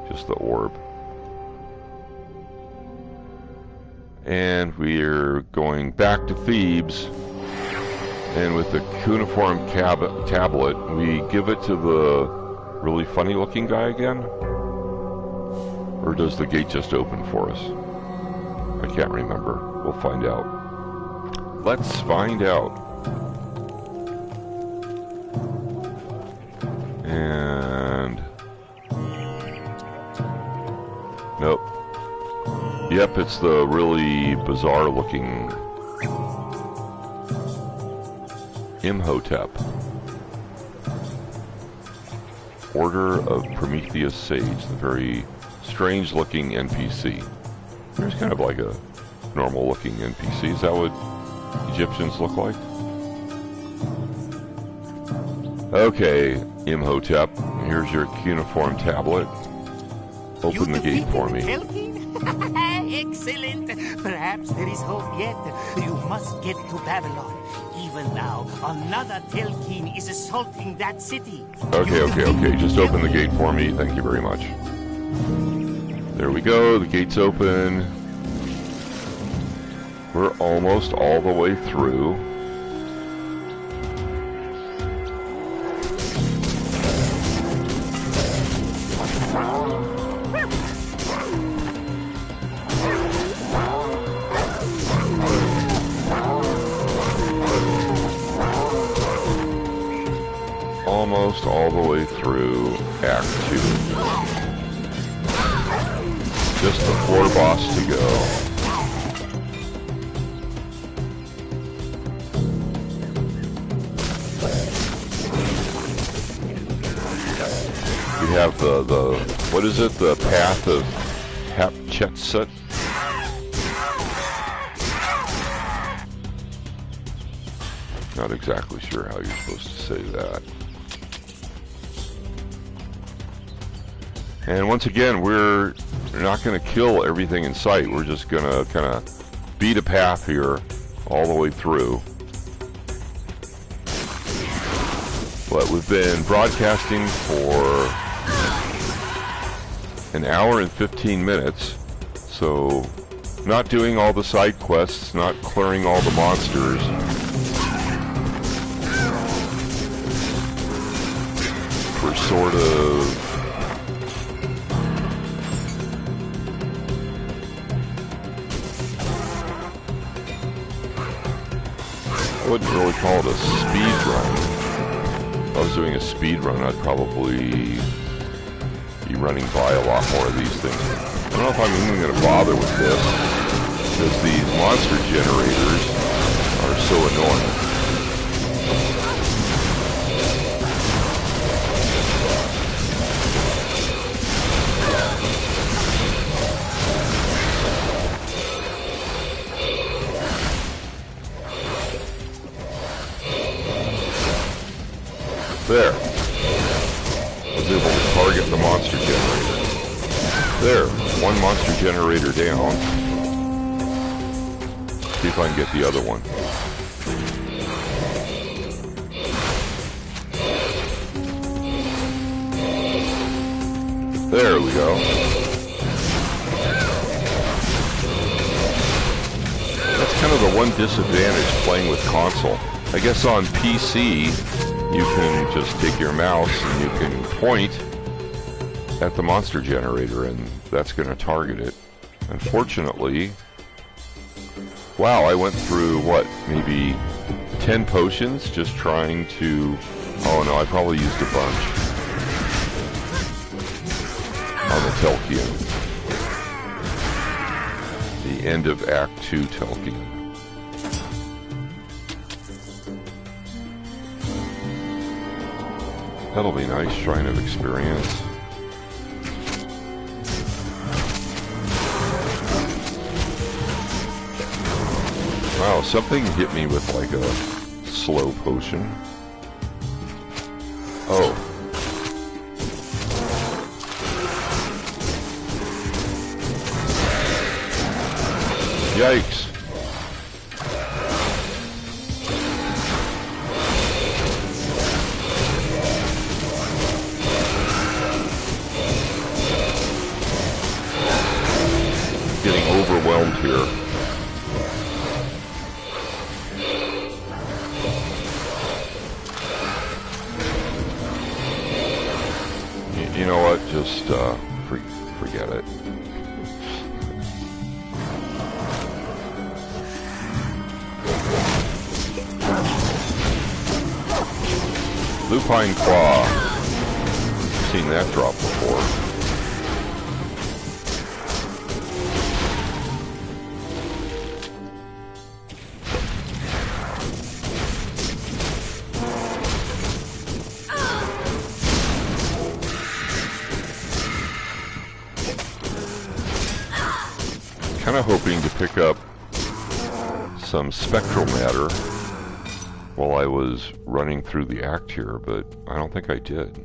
A: Just the orb. And we're going back to Thebes. And with the cuneiform tablet, we give it to the really funny looking guy again? Or does the gate just open for us? I can't remember. We'll find out. Let's find out. And... nope. Yep, it's the really bizarre looking Imhotep. Order of Prometheus Sage, the very strange looking NPC. There's kind of like a normal looking NPC. Is that what Egyptians look like? Okay, Imhotep, here's your cuneiform tablet. Open the gate for me.
B: Excellent. Perhaps there is hope yet. You must get to Babylon. Even now, another Telkin is assaulting that city.
A: Okay. Just open the gate for me. Thank you very much. There we go. The gate's open. We're almost all the way through. Almost all the way through Act 2. Just the 4 boss to go. We have the what is it? The Path of Hatshepsut. Not exactly sure how you're supposed to say that. And once again, we're not going to kill everything in sight. We're just going to kind of beat a path here all the way through. But we've been broadcasting for an hour and 15 minutes. So not doing all the side quests, not clearing all the monsters. We're sort of... I wouldn't really call it a speed run. If I was doing a speed run, I'd probably be running by a lot more of these things. I don't know if I'm even going to bother with this, because these monster generators are so annoying. There. I was able to target the monster generator. There. One monster generator down. See if I can get the other one. There we go. That's kind of the one disadvantage playing with console. I guess on PC... you can just take your mouse and you can point at the monster generator, and that's going to target it. Unfortunately, wow, I went through, what, maybe 10 potions just trying to... Oh no, I probably used a bunch on the Telkian. The end of Act 2 Telkian. That'll be nice, Shrine of Experience. Wow, something hit me with like a slow potion. Oh. Yikes. Getting overwhelmed here. You know what? Just forget it. Lupine Claw. I've seen that drop before. Kind of hoping to pick up some spectral matter while I was running through the act here, but I don't think I did.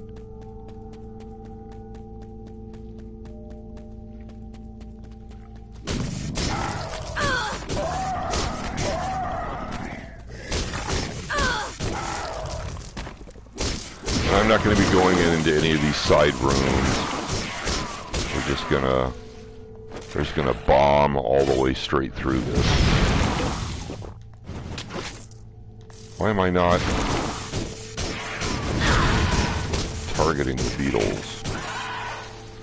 A: I'm not going to be going into any of these side rooms. We're just gonna... They're just gonna bomb all the way straight through this. Why am I not targeting the beetles?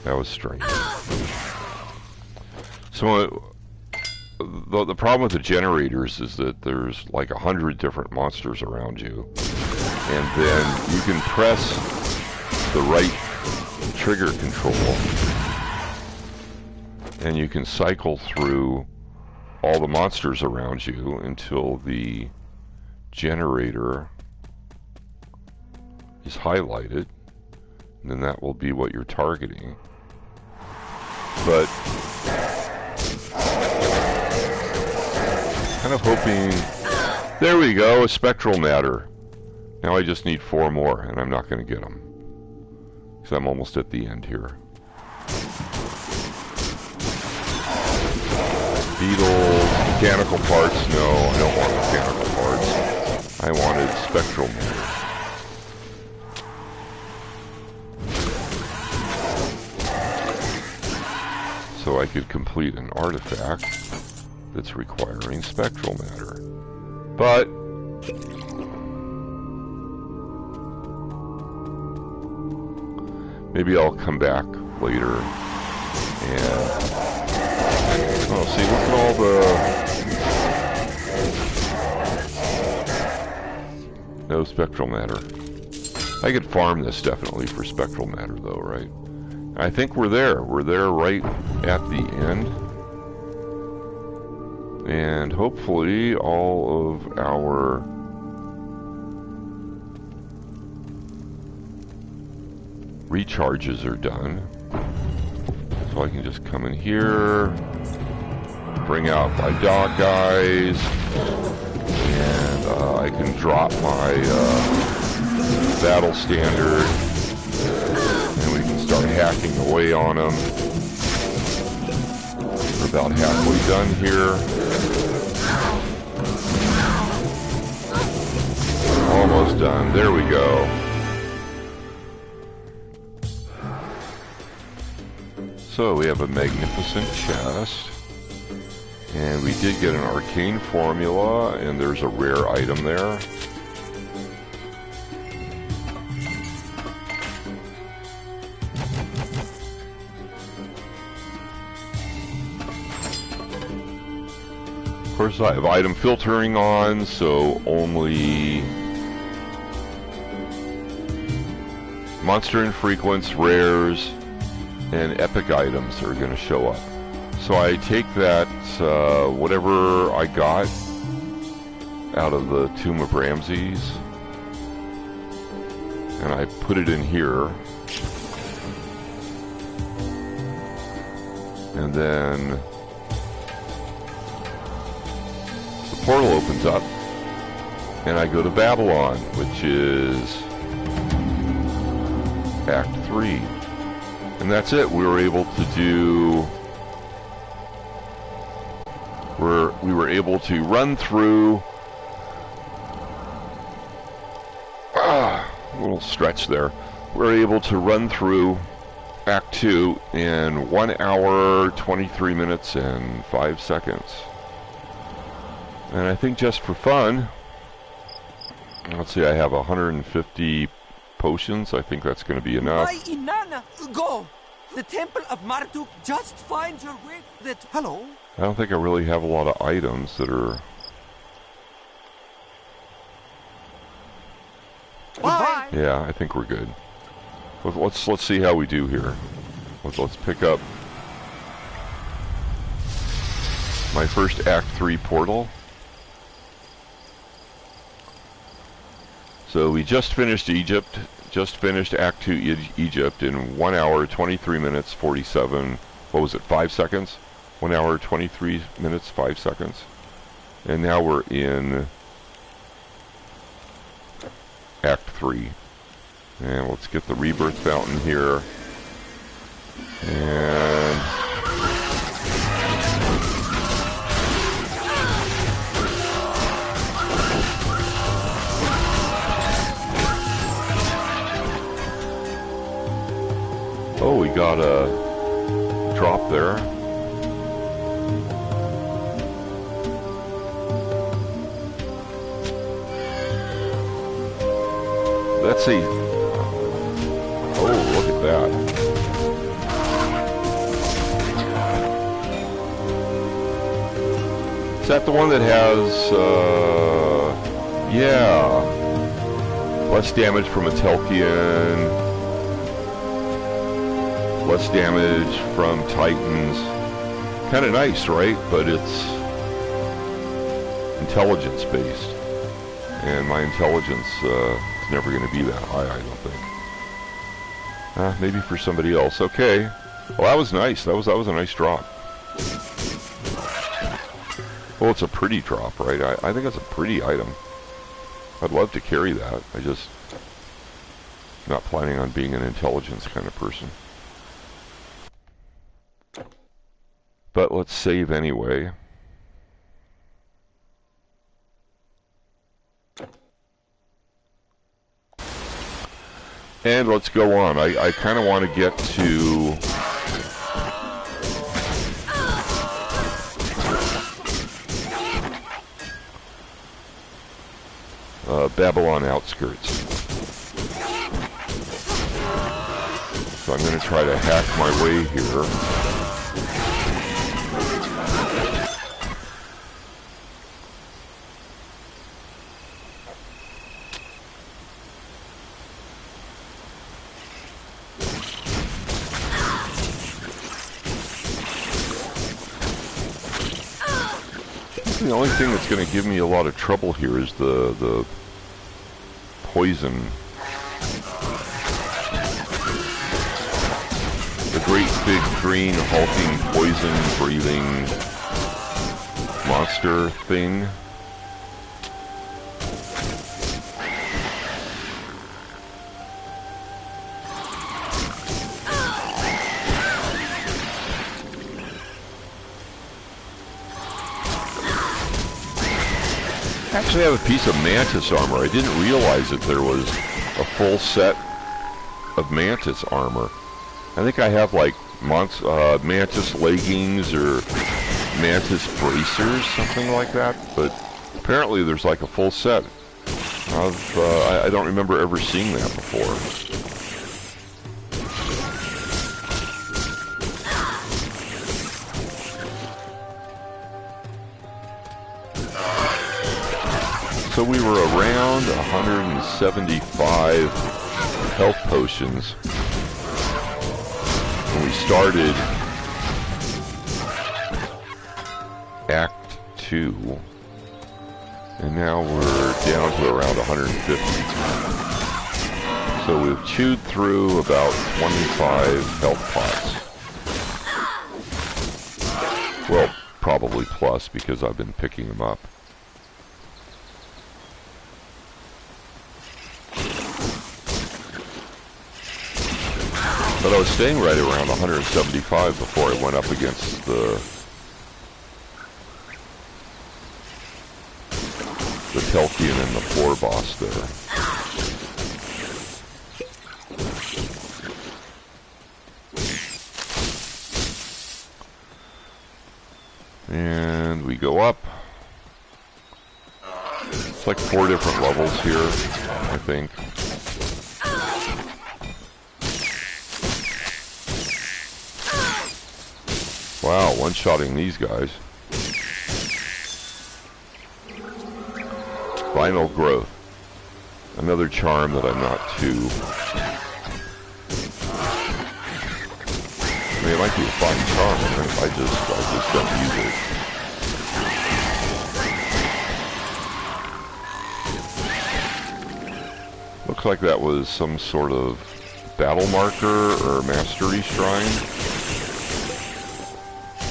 A: That was strange. So, the problem with the generators is that there's like 100 different monsters around you. And then you can press the right trigger control and you can cycle through all the monsters around you until the generator is highlighted, and then that will be what you're targeting. But kind of hoping... There we go, a spectral matter. Now I just need 4 more, and I'm not going to get them, because I'm almost at the end here. Beetles, mechanical parts, no, I don't want mechanical parts. I wanted spectral matter. So I could complete an artifact that's requiring spectral matter. But maybe I'll come back later and... Oh, see, look at all the... No spectral matter. I could farm this definitely for spectral matter though, right? I think we're there. We're there right at the end. And hopefully all of our recharges are done. So I can just come in here, bring out my dog guys, and I can drop my battle standard, and we can start hacking away on them. We're about halfway done here. Almost done. There we go. So we have a magnificent chest, and we did get an arcane formula, and there's a rare item there. course, I have item filtering on, so only monster infrequents, rares, and epic items are going to show up. So I take that, whatever I got out of the Tomb of Ramses, and I put it in here. And then the portal opens up, and I go to Babylon, which is Act 3. And that's it. We were able to do... We were able to run through... a little stretch there. We were able to run through Act 2 in 1 hour, 23 minutes, and 5 seconds. And I think just for fun, let's see, I have 150 potions. I think that's going to be enough.
E: My Inanna, go! The Temple of Marduk, just find your way. Hello?
A: I don't think I really have a lot of items that are...
E: Bye!
A: Yeah, I think we're good. Let's see how we do here. Let's pick up my first Act 3 portal. So we just finished Egypt, just finished Act 2 Egypt in 1 hour, 23 minutes, 47, what was it, 5 seconds? 1 hour, 23 minutes, 5 seconds. And now we're in Act 3. And let's get the rebirth fountain here. And... oh, we got a drop there. Let's see. Oh, look at that. Is that the one that has, yeah, less damage from a Telkian, less damage from Titans. Kind of nice, right? But it's intelligence-based. And my intelligence is never going to be that high, I don't think. Maybe for somebody else. Okay. Well, that was nice. That was a nice drop. Well, it's a pretty drop, right? I think it's a pretty item. I'd love to carry that. I just not planning on being an intelligence kind of person. But let's save anyway. And let's go on. I kind of want to get to... Babylon outskirts. So I'm going to try to hack my way here. The only thing that's going to give me a lot of trouble here is the poison. The great big green hulking poison breathing monster thing. I actually have a piece of Mantis armor. I didn't realize that there was a full set of Mantis armor. I think I have like Mantis leggings or Mantis bracers, something like that. But apparently there's like a full set. I don't remember ever seeing that before. So we were around 175 health potions when we started Act 2. And now we're down to around 150. So we've chewed through about 25 health pots. Well, probably plus because I've been picking them up. But I was staying right around 175 before I went up against the Telkian and the floor boss there. And we go up. It's like 4 different levels here, I think. Wow, one-shotting these guys. Final growth. Another charm that I'm not too... I mean, it might be a fine charm, I just don't use it. Looks like that was some sort of battle marker or mastery shrine.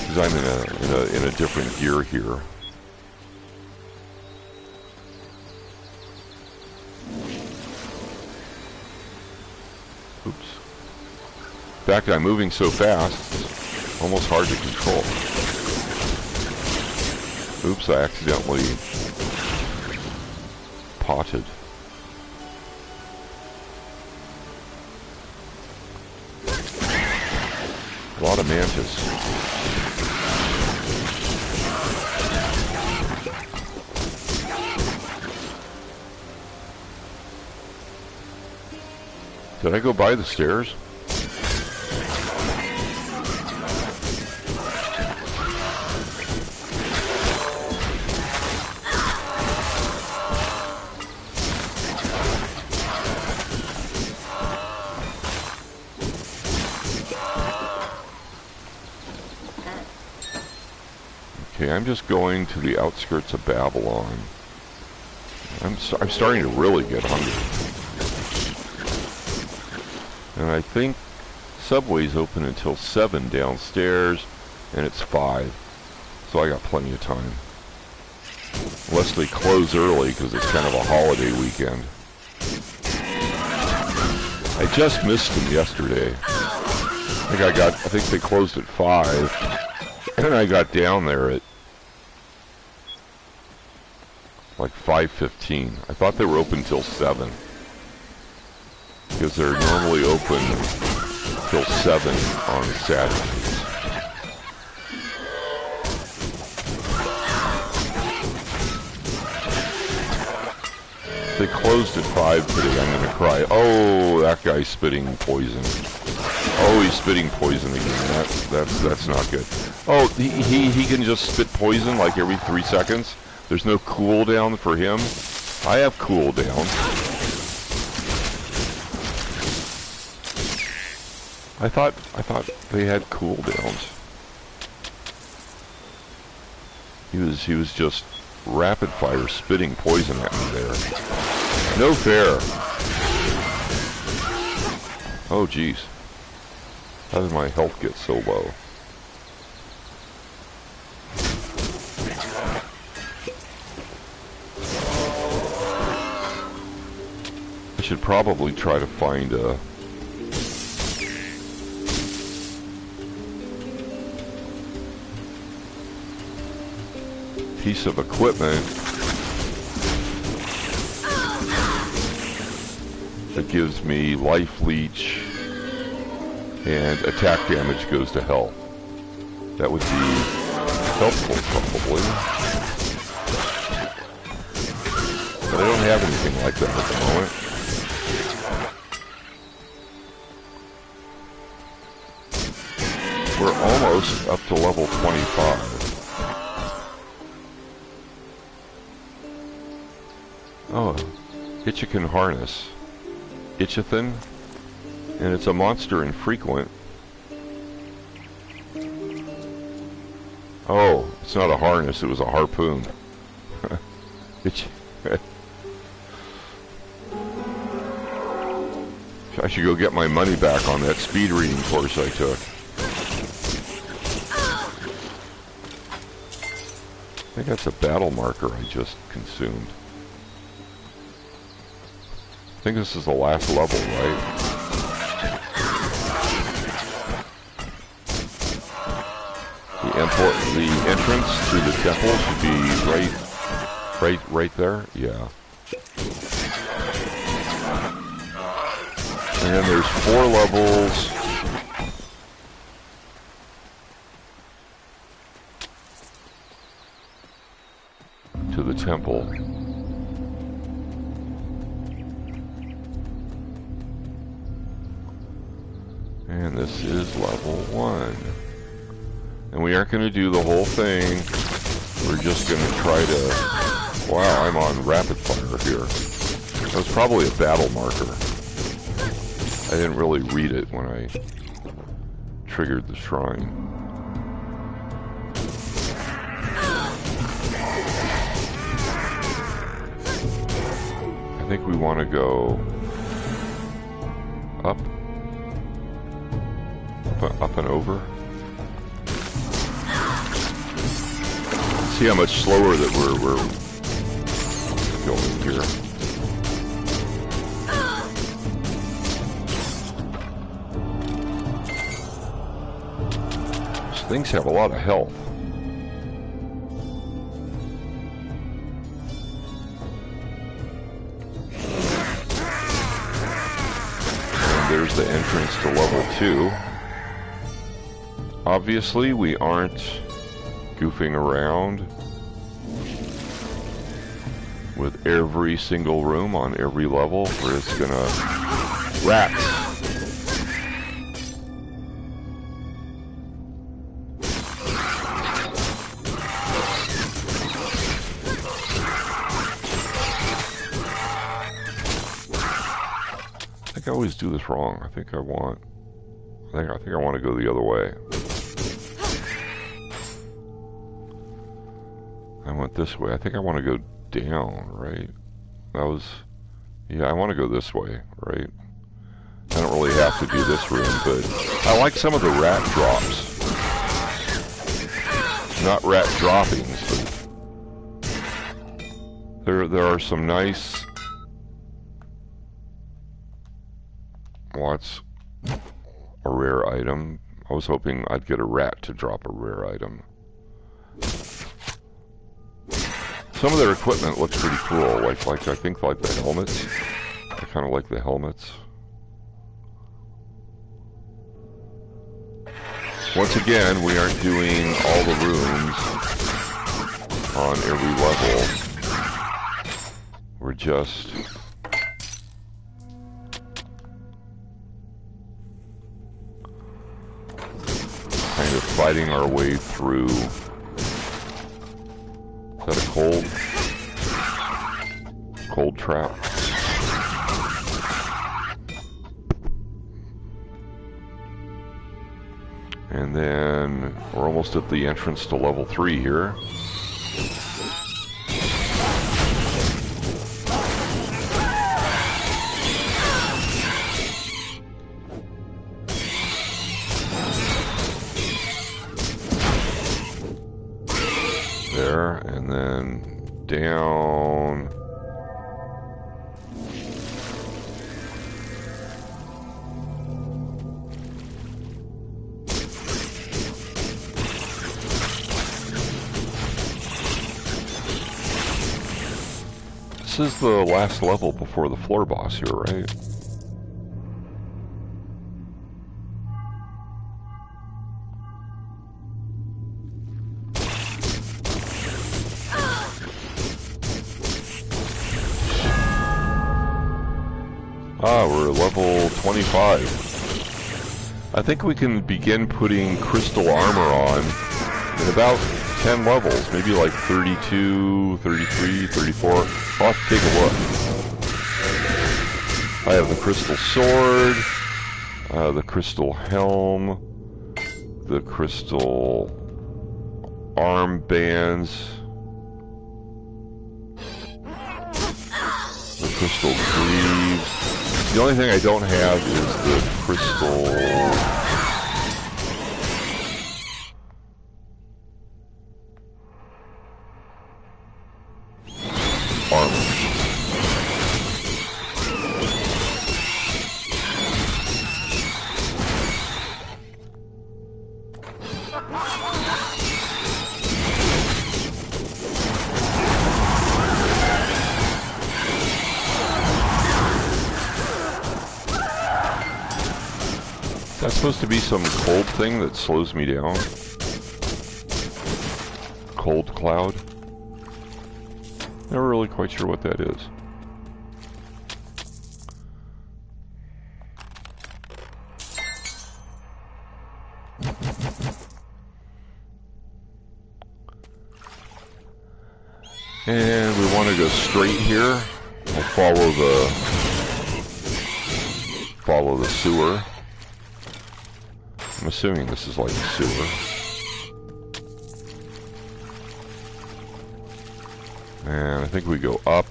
A: Because I'm in a different gear here. Oops. In fact, I'm moving so fast, it's almost hard to control. Oops, I accidentally potted. A lot of mantis. Did I go by the stairs? Okay, I'm just going to the outskirts of Babylon. I'm starting to really get hungry. And I think Subway's open until 7 downstairs, and it's 5. So I got plenty of time. Unless they close early, because it's kind of a holiday weekend. I just missed them yesterday. I think they closed at 5. And I got down there at like 5:15. I thought they were open till 7. Because they're normally open till 7 on Saturdays. They closed at 5 today. I'm gonna cry. Oh, that guy's spitting poison. Oh, he's spitting poison again. That's not good. Oh, he can just spit poison like every 3 seconds. There's no cooldown for him. I have cooldown. I thought they had cooldowns. He was just rapid fire spitting poison at me there. No fair. Oh jeez. How did my health get so low? I should probably try to find a piece of equipment that gives me life leech and attack damage goes to health. That would be helpful probably. But I don't have anything like that at the moment. We're almost up to level 25. Oh, Itchican harness. Itchithan, and it's a monster infrequent. Oh, it's not a harness, it was a harpoon. I should go get my money back on that speed reading course I took. I think that's a battle marker I just consumed. I think this is the last level, right? The entrance to the temple should be right there. Yeah. And then there's 4 levels. To the temple. And this is level 1. And we aren't going to do the whole thing. We're just going to try to... Wow, I'm on rapid fire here. That was probably a battle marker. I didn't really read it when I triggered the shrine. I think we want to go up and over. See how much slower that we're going here. These things have a lot of health. And there's the entrance to level 2. Obviously, we aren't goofing around with every single room on every level where it's gonna... Rats! I think I always do this wrong. I think I want to go the other way. I went this way. I think I want to go down, right? That was... Yeah, I want to go this way, right? I don't really have to do this room, but I like some of the rat drops. Not rat droppings, but... There are some nice... What's a rare item? I was hoping I'd get a rat to drop a rare item. Some of their equipment looks pretty cool, like I think like the helmets. I kind of like the helmets. Once again, we aren't doing all the rooms on every level. We're just kind of fighting our way through. Is that a cold trap? And then we're almost at the entrance to level 3 here. There, and then down. This is the last level before the floor boss here, right? Ah, we're level 25. I think we can begin putting crystal armor on in about 10 levels, maybe like 32, 33, 34. I'll have to take a look. I have the crystal sword, the crystal helm, the crystal armbands, the crystal greaves. The only thing I don't have is the crystal armor. That's supposed to be some cold thing that slows me down. Cold cloud. Never really quite sure what that is. And we want to go straight here. We'll follow the sewer. I'm assuming this is like a sewer. And I think we go up.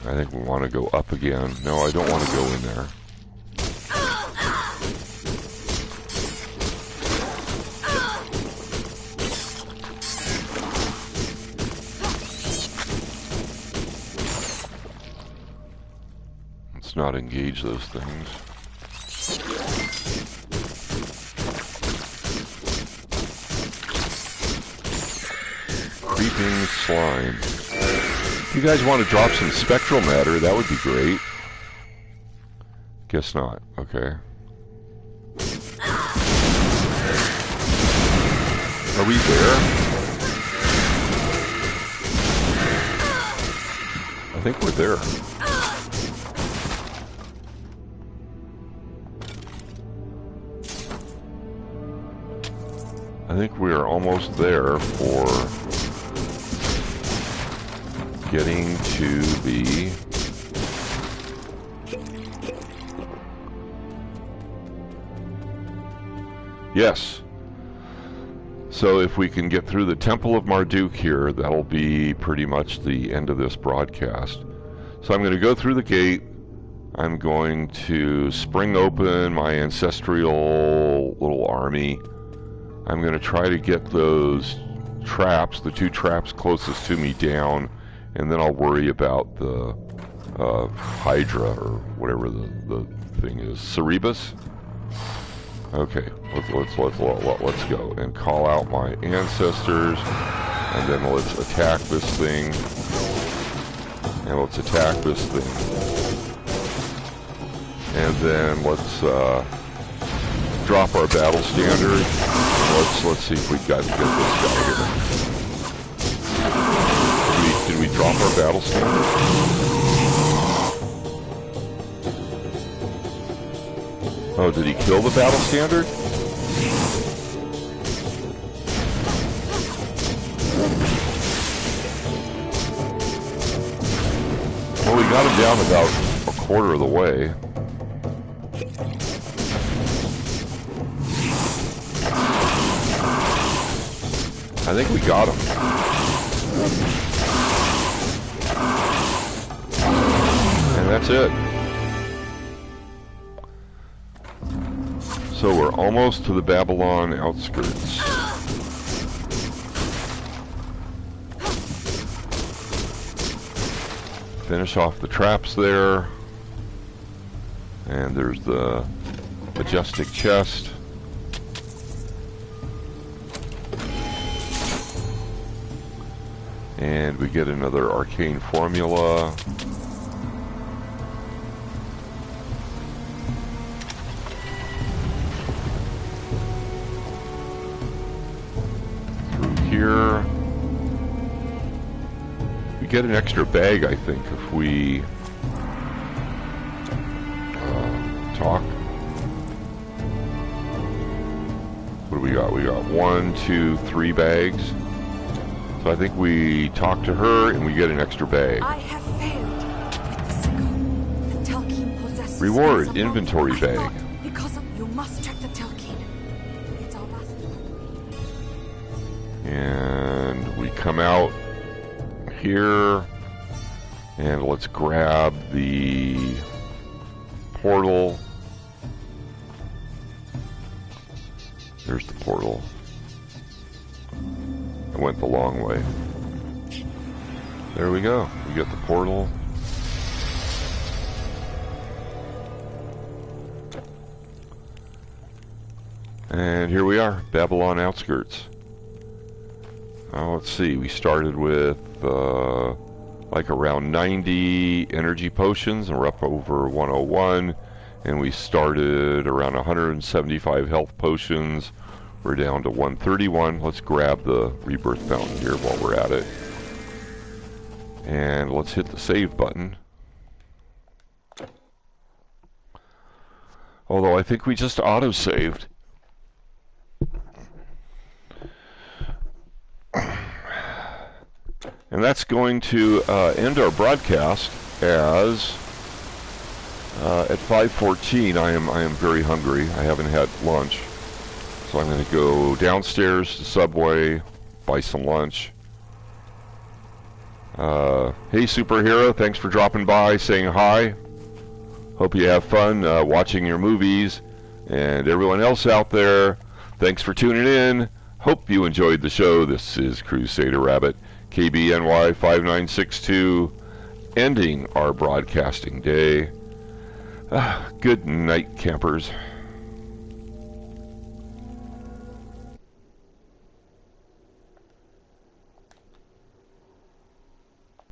A: I think we want to go up again. No, I don't want to go in there. Let's not engage those things. Creeping slime. If you guys want to drop some spectral matter, that would be great. Guess not. Okay. Are we there? I think we're there. I think we are almost there for getting to the yes. So if we can get through the Temple of Marduk here, that'll be pretty much the end of this broadcast. So I'm going to go through the gate. I'm going to spring open my ancestral little army. I'm going to try to get those traps, the two traps closest to me, down, and then I'll worry about the Hydra or whatever the thing is. Cerebus? Okay, let's go and call out my ancestors, and then let's attack this thing, and let's attack this thing, and then let's drop our battle standard. Let's see if we got to get this guy here. Did we drop our battle standard? Oh, did he kill the battle standard? Well, we got him down about a quarter of the way. I think we got him. And that's it. So we're almost to the Babylon outskirts. Finish off the traps there. And there's the majestic chest. And we get another arcane formula. Through here. We get an extra bag, I think, if we talk What do we got? We got 1, 2, 3 bags. So I think we talk to her and we get an extra bag.
F: I have failed with the sickle. The Telkine possesses
A: Reward,
F: some
A: inventory
F: I
A: bag.
F: thought because of you must track the Telkine. It's our last one.
A: And we come out here and let's grab the portal. There's the portal. I went the long way. There we go. We get the portal. And here we are, Babylon outskirts. Now let's see, we started with like around 90 energy potions, and we're up over 101. And we started around 175 health potions. We're down to 131. Let's grab the rebirth fountain here while we're at it. And let's hit the save button. Although I think we just auto-saved. And that's going to end our broadcast as at 5:14. I am very hungry. I haven't had lunch. So I'm going to go downstairs to Subway, buy some lunch. Hey superhero, thanks for dropping by, saying hi. Hope you have fun watching your movies. And everyone else out there, thanks for tuning in. Hope you enjoyed the show. This is Crusader Rabbit, KBNY 5962, ending our broadcasting day. Good night, campers.